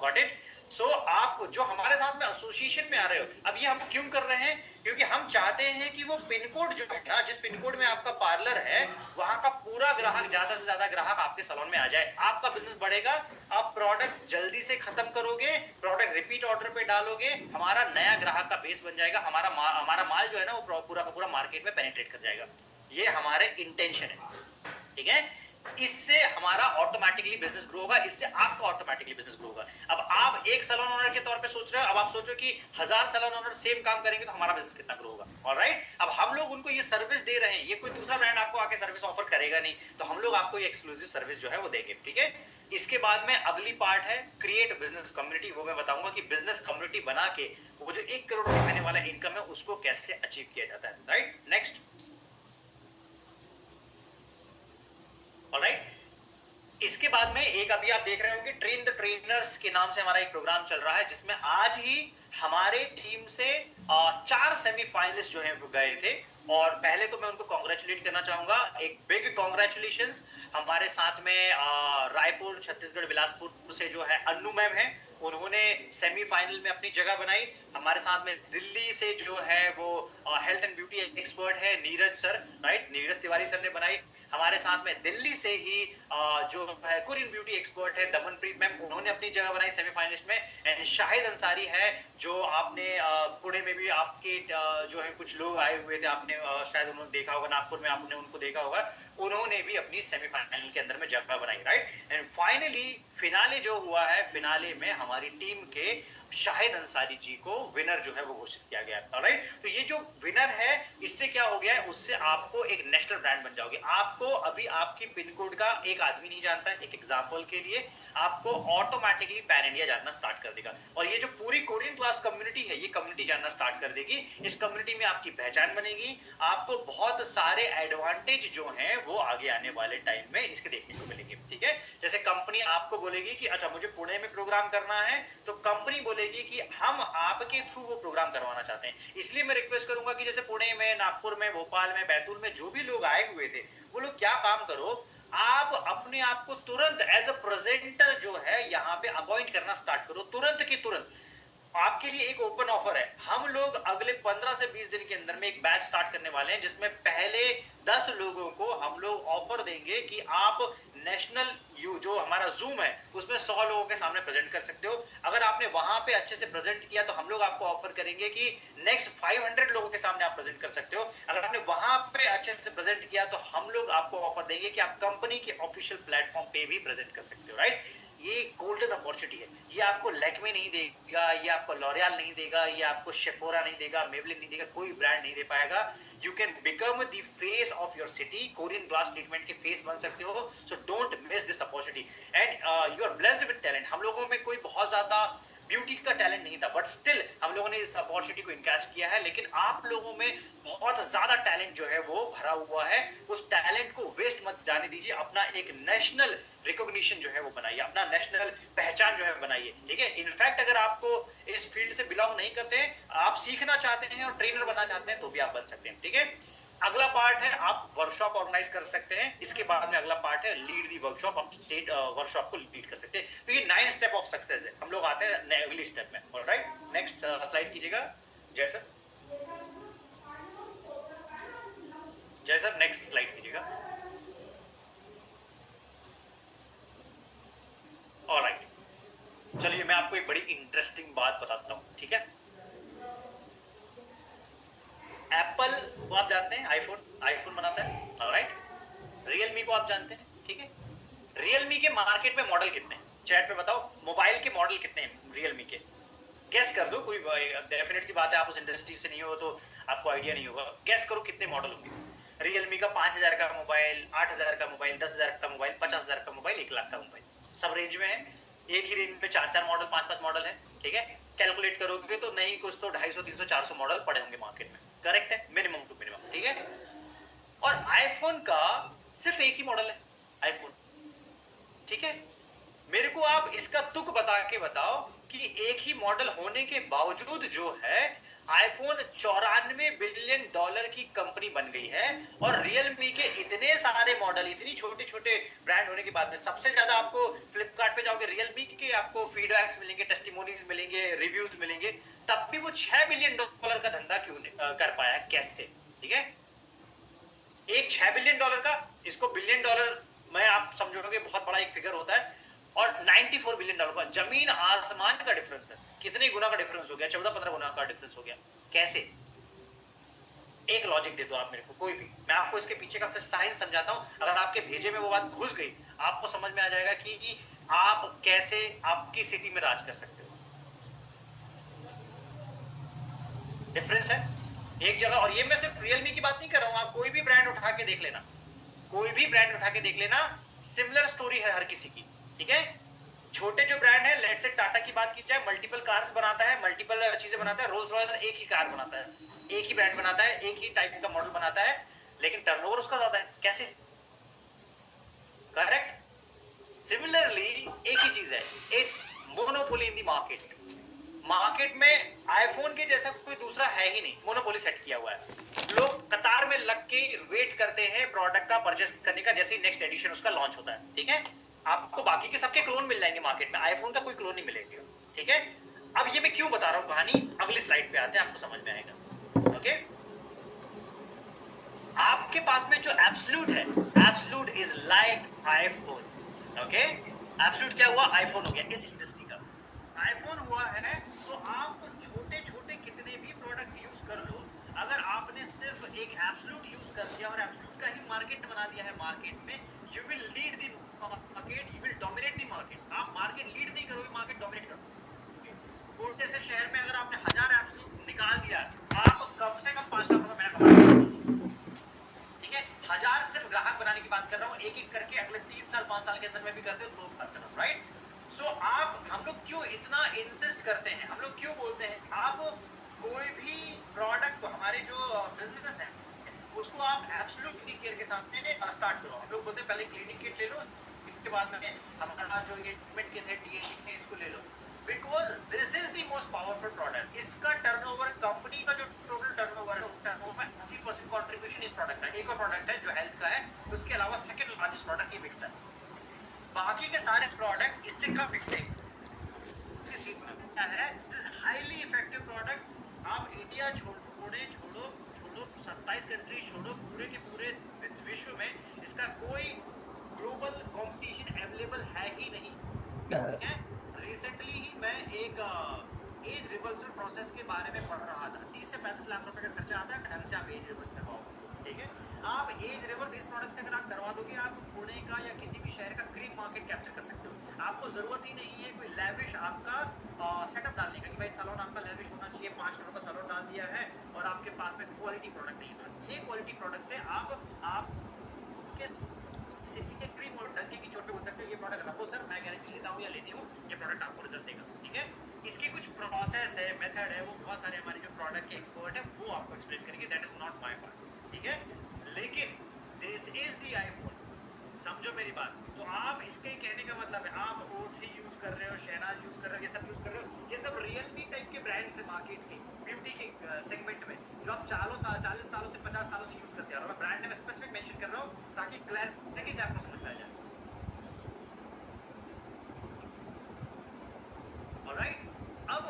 Got it? सो आप जो हमारे साथ में एसोसिएशन में आ रहे हो, अब ये हम क्यों कर रहे हैं? क्योंकि हम चाहते हैं कि वो पिन कोड जो है ना, जिस पिन कोड में आपका पार्लर है, वहां का पूरा ग्राहक, ज्यादा से ज्यादा ग्राहक आपके सैलून में आ जाए। आपका बिजनेस बढ़ेगा, आप प्रोडक्ट जल्दी से खत्म करोगे, प्रोडक्ट रिपीट ऑर्डर पे डालोगे, हमारा नया ग्राहक का बेस बन जाएगा, हमारा माल जो है ना वो पूरा का पूरा मार्केट में पेनिट्रेट कर जाएगा। ये हमारे इंटेंशन है, ठीक है। इससे हमारा ऑटोमेटिकली बिजनेस ग्रो होगा, इससे आपका ऑटोमेटिकली बिजनेस ग्रो होगा। अब आप एक सैलून ओनर के तौर पे सोच रहे हो, अब आप सोचो कि 1000 सैलून ओनर सेम काम करेंगे तो हमारा बिजनेस कितना ग्रो होगा। ऑलराइट, अब हम लोग उनको ये सर्विस दे रहे हैं, ये कोई दूसरा ब्रांड आपको आके सर्विस ऑफर करेगा नहीं, तो हम लोग आपको ये एक्सक्लूसिव सर्विस जो है वो देंगे, ठीक है। इसके बाद में अगली पार्ट है क्रिएट बिजनेस कम्युनिटी। वो मैं बताऊंगा कि बिजनेस कम्युनिटी बना के वो जो 1 करोड़ रुपए महीने वाला इनकम है उसको कैसे अचीव किया जाता है। Right, next. ऑलराइट, इसके बाद में एक अभी आप देख रहे होंगे ट्रेन द ट्रेनर्स के नाम से हमारा एक प्रोग्राम चल रहा है, जिसमें आज ही हमारे टीम से 4 सेमीफाइनलिस्ट जो हैं वो गए थे। और पहले तो मैं उनको कॉन्ग्रेचुलेट करना चाहूंगा, एक बिग कॉन्ग्रेचुलेशंस। हमारे साथ में रायपुर, छत्तीसगढ़, बिलासपुर से जो है अन्नू मैम है, उन्होंने सेमीफाइनल में अपनी जगह बनाई। हमारे साथ में दिल्ली से जो है वो हेल्थ एंड ब्यूटी एक्सपर्ट है Neeraj sir, right, Neeraj Tiwari sir ने बनाई। हमारे साथ में दिल्ली से ही जो है कोरियन ब्यूटी एक्सपर्ट है दमनप्रीत मैम, उन्होंने अपनी जगह बनाई सेमीफाइनलिस्ट में। एंड शाहिद अंसारी है, जो आपने पुणे में भी आपके जो है कुछ लोग आए हुए थे, आपने शायद उन्होंने देखा होगा, नागपुर में आपने उनको देखा होगा, उन्होंने भी अपनी सेमीफाइनल के अंदर में जगह बनाई, राइट। एंड फाइनली फिनाले जो हुआ है, फिनाले में हमारी टीम के शाहिद अंसारी जी को विनर जो है वो घोषित किया गया है। राइट, तो ये जो विनर है, इससे क्या हो गया है, उससे आपको एक नेशनल ब्रांड बन जाओगे। आपको अभी आपकी पिन कोड का एक आदमी नहीं जानता है, एक एग्जांपल के लिए आपको ऑटोमेटिकली पैन इंडिया जानना स्टार्ट कर देगा। और ये जो पूरी कोरियन क्लास कम्युनिटी है, ये कम्युनिटी जानना स्टार्ट कर देगी। इस कम्युनिटी में आपकी पहचान बनेगी, आपको बहुत सारे एडवांटेज जो हैं वो आगे आने वाले टाइम में इसके देखने को मिलेंगे, ठीक है। जैसे कंपनी आपको बोलेगी कि अच्छा मुझे पुणे में प्रोग्राम करना है, तो कंपनी बोलेगी कि हम आपके थ्रू वो प्रोग्राम करवाना चाहते हैं। इसलिए मैं रिक्वेस्ट करूंगा कि जैसे पुणे में, नागपुर में, भोपाल में, बैतूल में जो भी लोग आए हुए थे, वो लोग क्या काम करो, आप अपने आप को तुरंत एज अ प्रेजेंटर जो है यहाँ पे अपॉइंट करना स्टार्ट करो, तुरंत की तुरंत। आपके लिए एक ओपन ऑफर है, हम लोग अगले 15 से 20 दिन के अंदर में एक बैच स्टार्ट करने वाले हैं, जिसमें पहले 10 लोगों को हम लोग ऑफर देंगे कि आप नेशनल जो हमारा जूम है उसमें 100 लोगों के सामने प्रेजेंट कर सकते हो। अगर आपने वहां पे अच्छे से प्रेजेंट किया तो हम लोग आपको ऑफर करेंगे कि नेक्स्ट 500 लोगों के सामने आप प्रेजेंट कर सकते हो। अगर आपने वहां पे अच्छे से प्रेजेंट किया तो हम लोग आपको ऑफर देंगे कि आप कंपनी के ऑफिशियल प्लेटफॉर्म पे भी प्रेजेंट कर सकते हो, राइट। ये गोल्डन अपॉर्चुनिटी है, ये आपको लैक्मे नहीं देगा, ये आपको लॉरियल नहीं देगा, ये आपको शेफोरा नहीं देगा, मेबलिन नहीं देगा, कोई ब्रांड नहीं दे पाएगा। You can become the face of your city, Korean glass treatment के फेस बन सकते हो। So don't miss this opportunity and you are blessed with talent. हम लोगों में कोई बहुत ज्यादा ब्यूटी का टैलेंट नहीं था, बट स्टिल हम लोगों ने इस अपॉर्चुनिटी को इनकैश किया है। लेकिन आप लोगों में बहुत ज्यादा टैलेंट जो है वो भरा हुआ है, उस टैलेंट को वेस्ट मत जाने दीजिए। अपना एक नेशनल रिकॉग्निशन जो है वो बनाइए, अपना नेशनल पहचान जो है बनाइए, ठीक है। इनफैक्ट अगर आपको इस फील्ड से बिलोंग नहीं करते हैं, आप सीखना चाहते हैं और ट्रेनर बनना चाहते हैं, तो भी आप बन सकते हैं, ठीक है। अगला पार्ट है आप वर्कशॉप ऑर्गेनाइज कर सकते हैं, इसके बाद में अगला पार्ट है लीड दी वर्कशॉप, आप स्टेट वर्कशॉप को लीड कर सकते हैं। तो ये 9 स्टेप ऑफ सक्सेस है। हम लोग आते हैं अगली स्टेप में। ऑलराइट, नेक्स्ट स्लाइड कीजिएगा जय सर। जय सर नेक्स्ट स्लाइड कीजिएगा। ऑलराइट, चलिए मैं आपको एक बड़ी इंटरेस्टिंग बात बताता हूं, ठीक है। एप्पल को आप जानते हैं, आईफोन बनाता है, ऑलराइट। रियलमी को आप जानते हैं, ठीक है। रियलमी के मार्केट में मॉडल कितने हैं, चैट पे बताओ। मोबाइल के मॉडल कितने हैं रियलमी के, गेस कर दो। कोई डेफिनेट सी बात है, आप उस इंडस्ट्री से नहीं हो तो आपको आइडिया नहीं होगा। गेस करो कितने मॉडल होंगे रियलमी का। 5000 का मोबाइल, 8000 का मोबाइल, 10,000 का मोबाइल, 50,000 का मोबाइल, 1 लाख का मोबाइल, सब रेंज में है। एक ही रेंज में 4 मॉडल, 5 मॉडल है, ठीक है। कैलकुलेट करोगे तो नहीं कुछ तो 250, 300, 400 मॉडल पड़े होंगे मार्केट में, करेक्ट है, मिनिमम टू मिनिमम, ठीक है। और आईफोन का सिर्फ एक ही मॉडल है, आईफोन, ठीक है। मेरे को आप इसका तुक बता के बताओ कि एक ही मॉडल होने के बावजूद जो है आईफोन 94 बिलियन डॉलर की कंपनी बन गई है। और रियलमी के इतने सारे मॉडल, इतनी छोटे छोटे ब्रांड होने के बाद में सबसे ज्यादा आपको फ्लिपकार्ट पे जाओगे रियलमी के आपको फीडबैक्स मिलेंगे, टेस्टिमोनियल्स मिलेंगे, रिव्यूज मिलेंगे, तब भी वो 6 बिलियन डॉलर का धंधा क्यों कर पाया, कैसे, ठीक है। एक 6 बिलियन डॉलर का, इसको बिलियन डॉलर में आप समझोगे बहुत बड़ा एक फिगर होता है, और 94 बिलियन डॉलर का जमीन आसमान का डिफरेंस है। कितने गुना का डिफरेंस हो गया, 14-15 गुना का डिफरेंस हो गया, कैसे। एक लॉजिक दे दो आप मेरे को, कोई भी, मैं आपको इसके पीछे का फिर साइंस समझाता हूं। अगर आपके भेजे में वो बात घुस गई, आपको समझ में आ जाएगा कि आप कैसे आपकी सिटी में राज कर सकते हो। डिफरेंस है एक जगह। और ये मैं सिर्फ रियलमी की बात नहीं कर रहा हूं, आप कोई भी ब्रांड उठा के देख लेना, कोई भी ब्रांड उठा के देख लेना, सिमिलर स्टोरी है हर किसी की, ठीक है। छोटे जो ब्रांड है, लेट्स से टाटा की बात की जाए, मल्टीपल कार्स बनाता है, मल्टीपल चीजें बनाता है। रोल्स रॉयस एक ही कार बनाता है, एक ही ब्रांड बनाता है, एक ही टाइप का मॉडल बनाता है, लेकिन टर्नओवर उसका ज्यादा है, कैसे, करेक्ट। सिमिलरली एक ही चीज है, it's monopoly in the market. Market में आईफोन के जैसा कोई दूसरा है ही नहीं, मोनोपोली सेट किया हुआ है। लोग कतार में लग के वेट करते हैं प्रोडक्ट का परचेस करने का, जैसे नेक्स्ट एडिशन उसका लॉन्च होता है, ठीक है। आपको बाकी के सबके क्लोन मिल जाएंगे मार्केट में, आईफोन का कोई क्लोन नहीं मिलेगा, ठीक है। अब ये मैं क्यों बता रहा हूं कहानी, अगली स्लाइड पे आते हैं, आपको समझ में आएगा, ओके। आपके पास में जो एब्सोल्यूट है, absolute is like iPhone, okay. Absolute क्या हुआ, आईफोन हो गया इस इंडस्ट्री का। आईफोन हुआ है तो आप छोटे छोटे कितने भी प्रोडक्ट यूज कर लो, अगर आपने सिर्फ एक एब्सोल्यूट यूज कर दिया और एब्सोल्यूट का ही मार्केट बना दिया है मार्केट में, you will lead the market, you will dominate the market. आप मार्केट लीड नहीं करोगे, मार्केट डोमिनेट करोगे। छोटे से शहर में अगर आपने 1000 एब्सोल्यूट निकाल दिया, आप कम से कम 5 लाख रुपए महीना कमा सकते, ठीक है। 1000 सिर्फ ग्राहक बनाने की बात कर रहा हूँ, एक एक करके अगले 3 साल 5 साल के अंदर में भी करते हो तो बात कर रहा हूँ, राइट। सो आप, हम लोग क्यों इतना इंसिस्ट करते हैं, हम लोग क्यों बोलते हैं, आप कोई भी प्रोडक्ट, हमारे जो बिजनेस है उसको आप एब्सोल्यूट केयर के साथ स्टार्ट करो। हम लोग बोलते हैं पहले क्लिनिक किट ले लो, इसके बाद में हमारा जो ये ट्रीटमेंट किट है टीएटी है इसको ले लो, because this is the most powerful product. इसका टर्नओवर, कंपनी का जो टोटल टर्नओवर है उस टर्नओवर में 80% कंट्रीब्यूशन इस प्रोडक्ट का। एक और प्रोडक्ट है जो हेल्थ का है, उसके अलावा सेकंड लार्जेस्ट प्रोडक्ट ये बिकता है, बाकी के सारे प्रोडक्ट इससे कम बिकते हैं। क्या है, हाईली इफेक्टिव प्रोडक्ट। आप इंडिया छोड़ो 27 कंट्री छोड़ो, पूरे के पूरे विश्व में इसका कोई ग्लोबल कंपटीशन अवेलेबल है ही नहीं, ठीक है। रिसेंटली ही मैं एक एज रिवर्सल प्रोसेस के बारे में पढ़ रहा था। 30 से 35 लाख रुपए का खर्चा आता है, ढंग से आप एज रिवर्स करवाओ, ठीक है। आप एज रिवर्स इस प्रोडक्ट से अगर आप करवा दोगे, आप पुणे का या किसी भी शहर का क्रीम मार्केट कैप्चर कर सकते हो। आपको जरूरत ही नहीं है कोई लैविश आपका सेटअप डालने का कि भाई सैलून आपका लैविश होना चाहिए, 5 करोड़ का सैलून डाल दिया है और आपके पास में क्वालिटी प्रोडक्ट नहीं है। तो ये क्वालिटी प्रोडक्ट से आप के सिटी के क्रीम और डंके की चोट पे बोल सकते हो ये प्रोडक्ट रखो सर, मैं गारंटी लेता हूँ या लेती हूँ, ये प्रोडक्ट आपको रिजल्ट देगा, ठीक है। इसकी कुछ प्रोसेस है, मेथड है, वो बहुत सारे हमारे जो प्रोडक्ट के एक्सपर्ट है वो आपको एक्सप्लेन करेंगे, that is not my part, ठीक है। लेकिन दिस इज द आईफोन, समझो मेरी बात। तो आप इसके कहने का मतलब है, आप O3 यूज कर रहे हो, शहनाज यूज कर रहे हो, ये सब यूज कर रहे हो, ये सब रियलमी टाइप के ब्रांड्स है मार्केट के, ब्यूटी के सेगमेंट में जो आप 40 सालों से 50 सालों से यूज करते आ रहे हो। मैं ब्रांड नेम स्पेसिफिक मेंशन कर रहा हूँ ताकि क्लैरिटी से आपको समझ में आ जाए। ऑलराइट, अब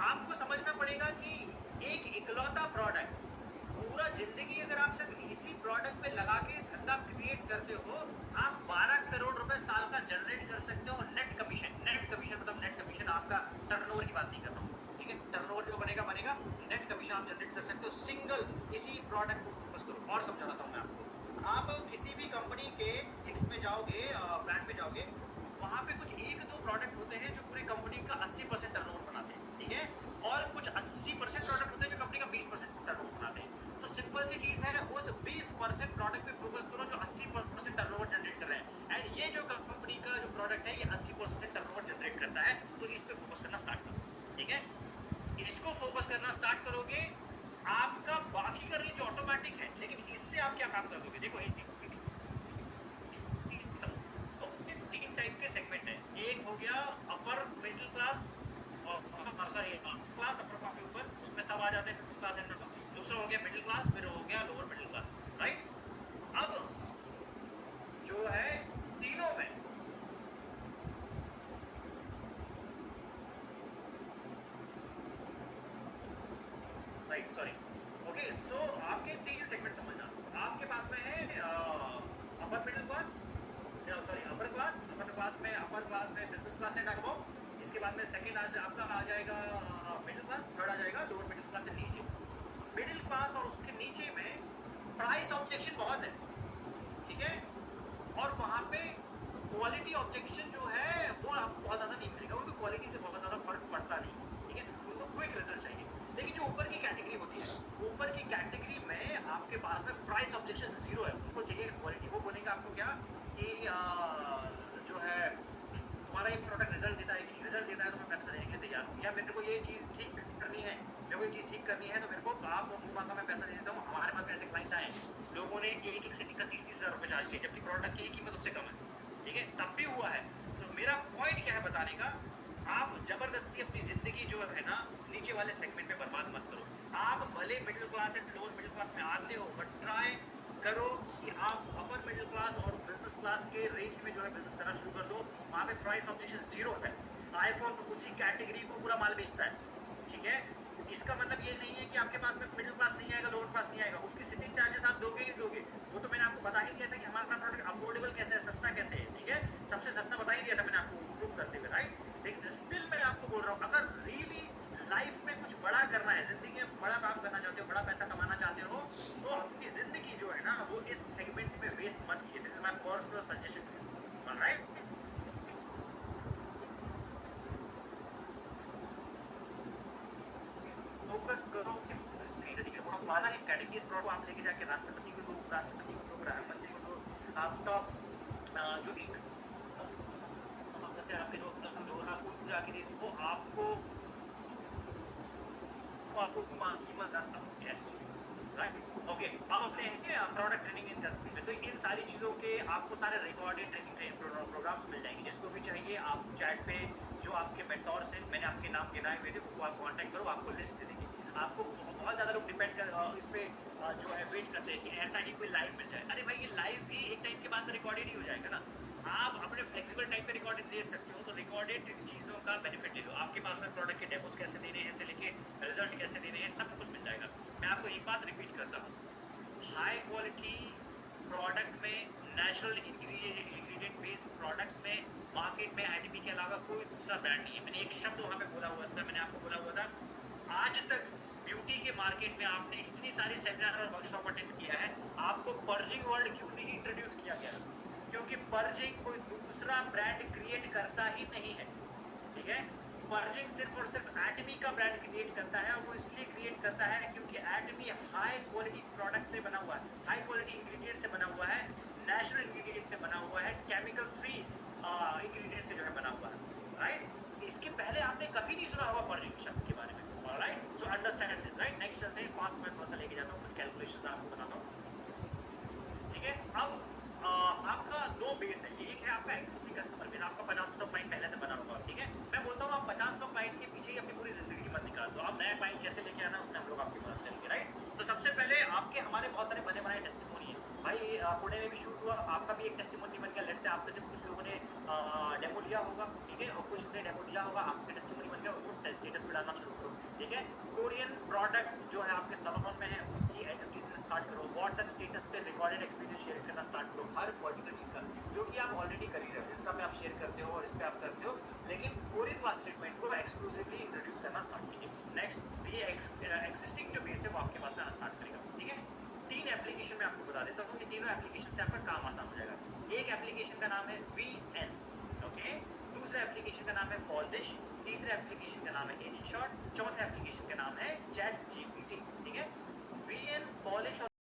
आपको समझना पड़ेगा कि एक इकलौता प्रोडक्ट पूरा जिंदगी अगर आप सिर्फ इसी प्रोडक्ट पे लगा के धंधा क्रिएट करते हो, आप 12 करोड़ रुपए साल का जनरेट कर सकते हो नेट कमीशन। नेट कमीशन मतलब नेट कमीशन, आपका टर्नओवर की बात नहीं कर रहा हूँ, ठीक है। टर्नओवर जो बनेगा बनेगा, नेट कमीशन आप जनरेट कर सकते हो सिंगल इसी प्रोडक्ट को फोकस करो। और समझाता हूँ मैं आपको, आप किसी भी कंपनी के एक्स में जाओगे, ब्रांड में जाओगे, वहाँ पे कुछ एक दो प्रोडक्ट होते हैं जो पूरी कंपनी का 80% टर्नओवर बनाते हैं, ठीक है। और कुछ 80% प्रोडक्ट होते हैं जो कंपनी का 20% टर्नओवर बनाते हैं। तो सिंपल सी चीज है, उस 20% प्रोडक्ट पे फोकस करो जो 80% टर्नओवर जनरेट कर रहे हैं। एंड ये जो कंपनी का जो प्रोडक्ट है ये 80% टर्नओवर जनरेट करता है, तो इस पे फोकस करना स्टार्ट करो, ठीक है। इसको फोकस करना स्टार्ट करोगे, आपका बाकी का रेंज ऑटोमेटिक है। लेकिन इससे आप क्या काम कर दोगे, देखो तीन टाइप के सेगमेंट है। एक हो गया अपर मिडिल क्लास और सॉरी क्लास, अपर के ऊपर उसमें सब आ जाते हैं, क्लास एंड क्लास। दूसरा हो गया मिडिल क्लास, फिर हो गया लोअर मिडिल क्लास, राइट। अब जो है तीनों में राइट, सॉरी, ओके। सो आपके तीन सेगमेंट समझना। आपके पास में है upper middle class, sorry upper class में, अपर क्लास में बिजनेस क्लास एंड अबव। इसके बाद में सेकंड आपका आ जाएगा मिडिल क्लास, थर्ड आ जाएगा लोअर मिडिल क्लास से नीचे। मिडिल क्लास और उसके नीचे में प्राइस ऑब्जेक्शन बहुत है, ठीक है। और वहाँ पे क्वालिटी ऑब्जेक्शन जो है वो आपको बहुत ज़्यादा नहीं मिलेगा, उनको क्वालिटी से बहुत ज़्यादा फर्क पड़ता नहीं, ठीक है। उनको क्विक रिजल्ट चाहिए। लेकिन जो ऊपर की कैटेगरी होती है, ऊपर की कैटेगरी में आपके पास में प्राइस ऑब्जेक्शन जीरो है, उनको चाहिए क्वालिटी। वो बोलेंगे आपको क्या कि जो है तुम्हारा ये प्रोडक्ट रिजल्ट देता है कि नहीं, रिजल्ट देता है तो मैं पैसा देने के लिए तैयार हूँ, या मेरे को ये चीज़ ठीक करनी है, मेरे को ये चीज़ ठीक करनी है तो मेरे को आप मांगा मैं पैसा दे देता हूँ। हमारे पास ऐसे क्लाइंट आए, लोगों ने एक सेटिंग का 30-30 हज़ार रुपये चार्ज किया, जबकि प्रोडक्ट की कीमत उससे कम है, ठीक है, तब भी हुआ है। तो मेरा पॉइंट क्या है बताने का, आप जबरदस्ती अपनी जिंदगी जो है ना नीचे वाले सेगमेंट में बर्बाद मत करो। आप भले middle class and lower middle class में आते हो, बट ट्राई करो कि आप अपर मिडिल क्लास और बिजनेस क्लास के रेंज में जो है बिजनेस करना शुरू कर दो। वहाँ पे प्राइस ऑब्जेक्शन जीरो है। आईफोन उसी कैटेगरी को पूरा माल बेचता है, ठीक है। इसका मतलब ये नहीं है कि आपके पास में मिडिल क्लास नहीं आएगा, लोअर क्लास नहीं आएगा, उसकी शिपिंग चार्जेस आप दोगे ही दोगे। वो तो मैंने आपको बता ही दिया था कि हमारा प्रोडक्ट अफोर्डेबल कैसे है, सस्ता कैसे है, ठीक है। सबसे सस्ता बता ही दिया था मैंने आपको प्रूव करते हुए, राइट। लेकिन स्टिल मैं आपको बोल रहा हूँ, अगर रियली लाइफ में कुछ बड़ा करना है, जिंदगी में बड़ा काम करना चाहते हो, बड़ा पैसा कमाना चाहते हो, तो अपनी जिंदगी जो है ना वो इस सेगमेंट में वेस्ट मत कीजिए। This is my personal suggestion, right. Focus करो कैटेगरीज को आप लेके जाके राष्ट्रपति को दो, उपराष्ट्रपति को दो, प्रधानमंत्री को दो, आप टॉप जो भी से आपके जो आपको जाके दे वो आपको कीमत रास्ता राइट। ओके, अब अपने प्रोडक्ट ट्रेनिंग इन तस्वीर में, तो इन सारी चीज़ों के आपको सारे रिकॉर्डेड ट्रेनिंग प्रोग्राम्स मिल जाएंगे। जिसको भी चाहिए आप चैट पे जो आपके मेंटोर्स हैं, मैंने आपके नाम गिनाए हुए थे, उनको आप कांटेक्ट करो, आपको लिस्ट दे देंगे। आपको बहुत ज़्यादा लोग डिपेंड कर इस पर जो है वेट करते हैं कि ऐसा ही कोई लाइव मिल जाए। अरे भाई, ये लाइव भी एक टाइम के बाद में रिकॉर्डेड ही हो जाएगा ना। आप अपने फ्लेक्सिबल टाइम पे रिकॉर्डेड दे सकते हो, तो रिकॉर्डेड चीज़ों का बेनिफिट ले लो। आपके पास में प्रोडक्ट के डेमोस कैसे देने हैं से लेके रिजल्ट कैसे देने हैं, सब कुछ मिल जाएगा। मैं आपको एक बात रिपीट करता हूँ, हाई क्वालिटी प्रोडक्ट में, नेचुरल इंग्रेडिएंट बेस्ड प्रोडक्ट्स में मार्केट में आईटीपी के अलावा कोई दूसरा ब्रांड नहीं है। मैंने एक शब्द वहाँ पे बोला हुआ था, मैंने आपको बोला हुआ था, आज तक ब्यूटी के मार्केट में आपने इतनी सारी सेमिनार और वर्कशॉप अटेंड किया है, आपको पर्जिंग वर्ड क्यों नहीं इंट्रोड्यूस किया गया? क्योंकि पर्जिंग कोई दूसरा ब्रांड क्रिएट करता ही नहीं है, ठीक है। पर्जिंग सिर्फ और सिर्फ एटमी का ब्रांड क्रिएट करता है, और वो इसलिए क्रिएट करता है क्योंकि एटमी हाई क्वालिटी प्रोडक्ट से बना हुआ है, हाई क्वालिटी इंग्रेडिएंट से बना हुआ है, नेचुरल इंग्रेडिएंट से बना हुआ है, केमिकल फ्री इंग्रेडिएंट से जो है बना हुआ है, राइट। इसके पहले आपने कभी नहीं सुना होगा पर्जिंग शब्द के बारे में, right. So understand this, right. Next चलते हैं, फास्ट मैं थोड़ा सा लेके जाता हूँ, कुछ कैलकुलेशंस आपको बताता हूँ, ठीक है। अब आपका दो बेस है, एक है आपका एक्सिस्टिंग कस्टमर बेस, आपका 50-100 क्लाइंट पहले से बना होगा, ठीक है। मैं बोलता हूँ आप 50-100 क्लाइंट के पीछे ही अपनी पूरी जिंदगी मत निकालिए। डाल दो। आप नया क्लाइंट कैसे लेके आना उसमें हम लोग आपकी मदद करेंगे, राइट। तो सबसे पहले आपके हमारे बहुत सारे बने बनाए टेस्टिमोनी है भाई। पुणे में भी शूट हुआ, आपका भी एक टेस्टिमोनी बन गया। लेट्स से आप में से कुछ लोगों ने डेमो लिया होगा, ठीक है, और कुछ ने डेमो दिया होगा, आपका टेस्टिमोनी बन गया, उनको स्टेटस पे डालना शुरू करो, ठीक है। कोरियन प्रोडक्ट जो है आपके सलोन में है उसकी एडवर्टीजमेंट स्टार्ट करो। व्हाट्सएप स्टेटस पे रिकॉर्डेड एक्सपीरियंस शेयर करना स्टार्ट करो, हर पर्टिकुलर चीज़ का जो कि आप ऑलरेडी कर ही रहे हो, जिसका पे आप शेयर करते हो और इस पे आप करते हो, लेकिन कोरियन मास ट्रीटमेंट को एक्सक्लूसिवली इंट्रोड्यूस करना स्टार्ट कीजिए। नेक्स्ट ये एक्जिस्टिंग जो बेस है वो आपके पास में आना स्टार्ट करेगा, ठीक है। 3 एप्लीकेशन में आपको बता देता हूँ कि तीनों एप्लीकेशन से आपका काम आसान हो जाएगा। एक एप्लीकेशन का नाम है VN, ओके। दूसरे एप्लीकेशन का नाम है पॉलिश, तीसरे एप्लीकेशन का नाम है InShot, चौथे एप्लीकेशन का नाम है ChatGPT, ठीक है। VN, पॉलिश और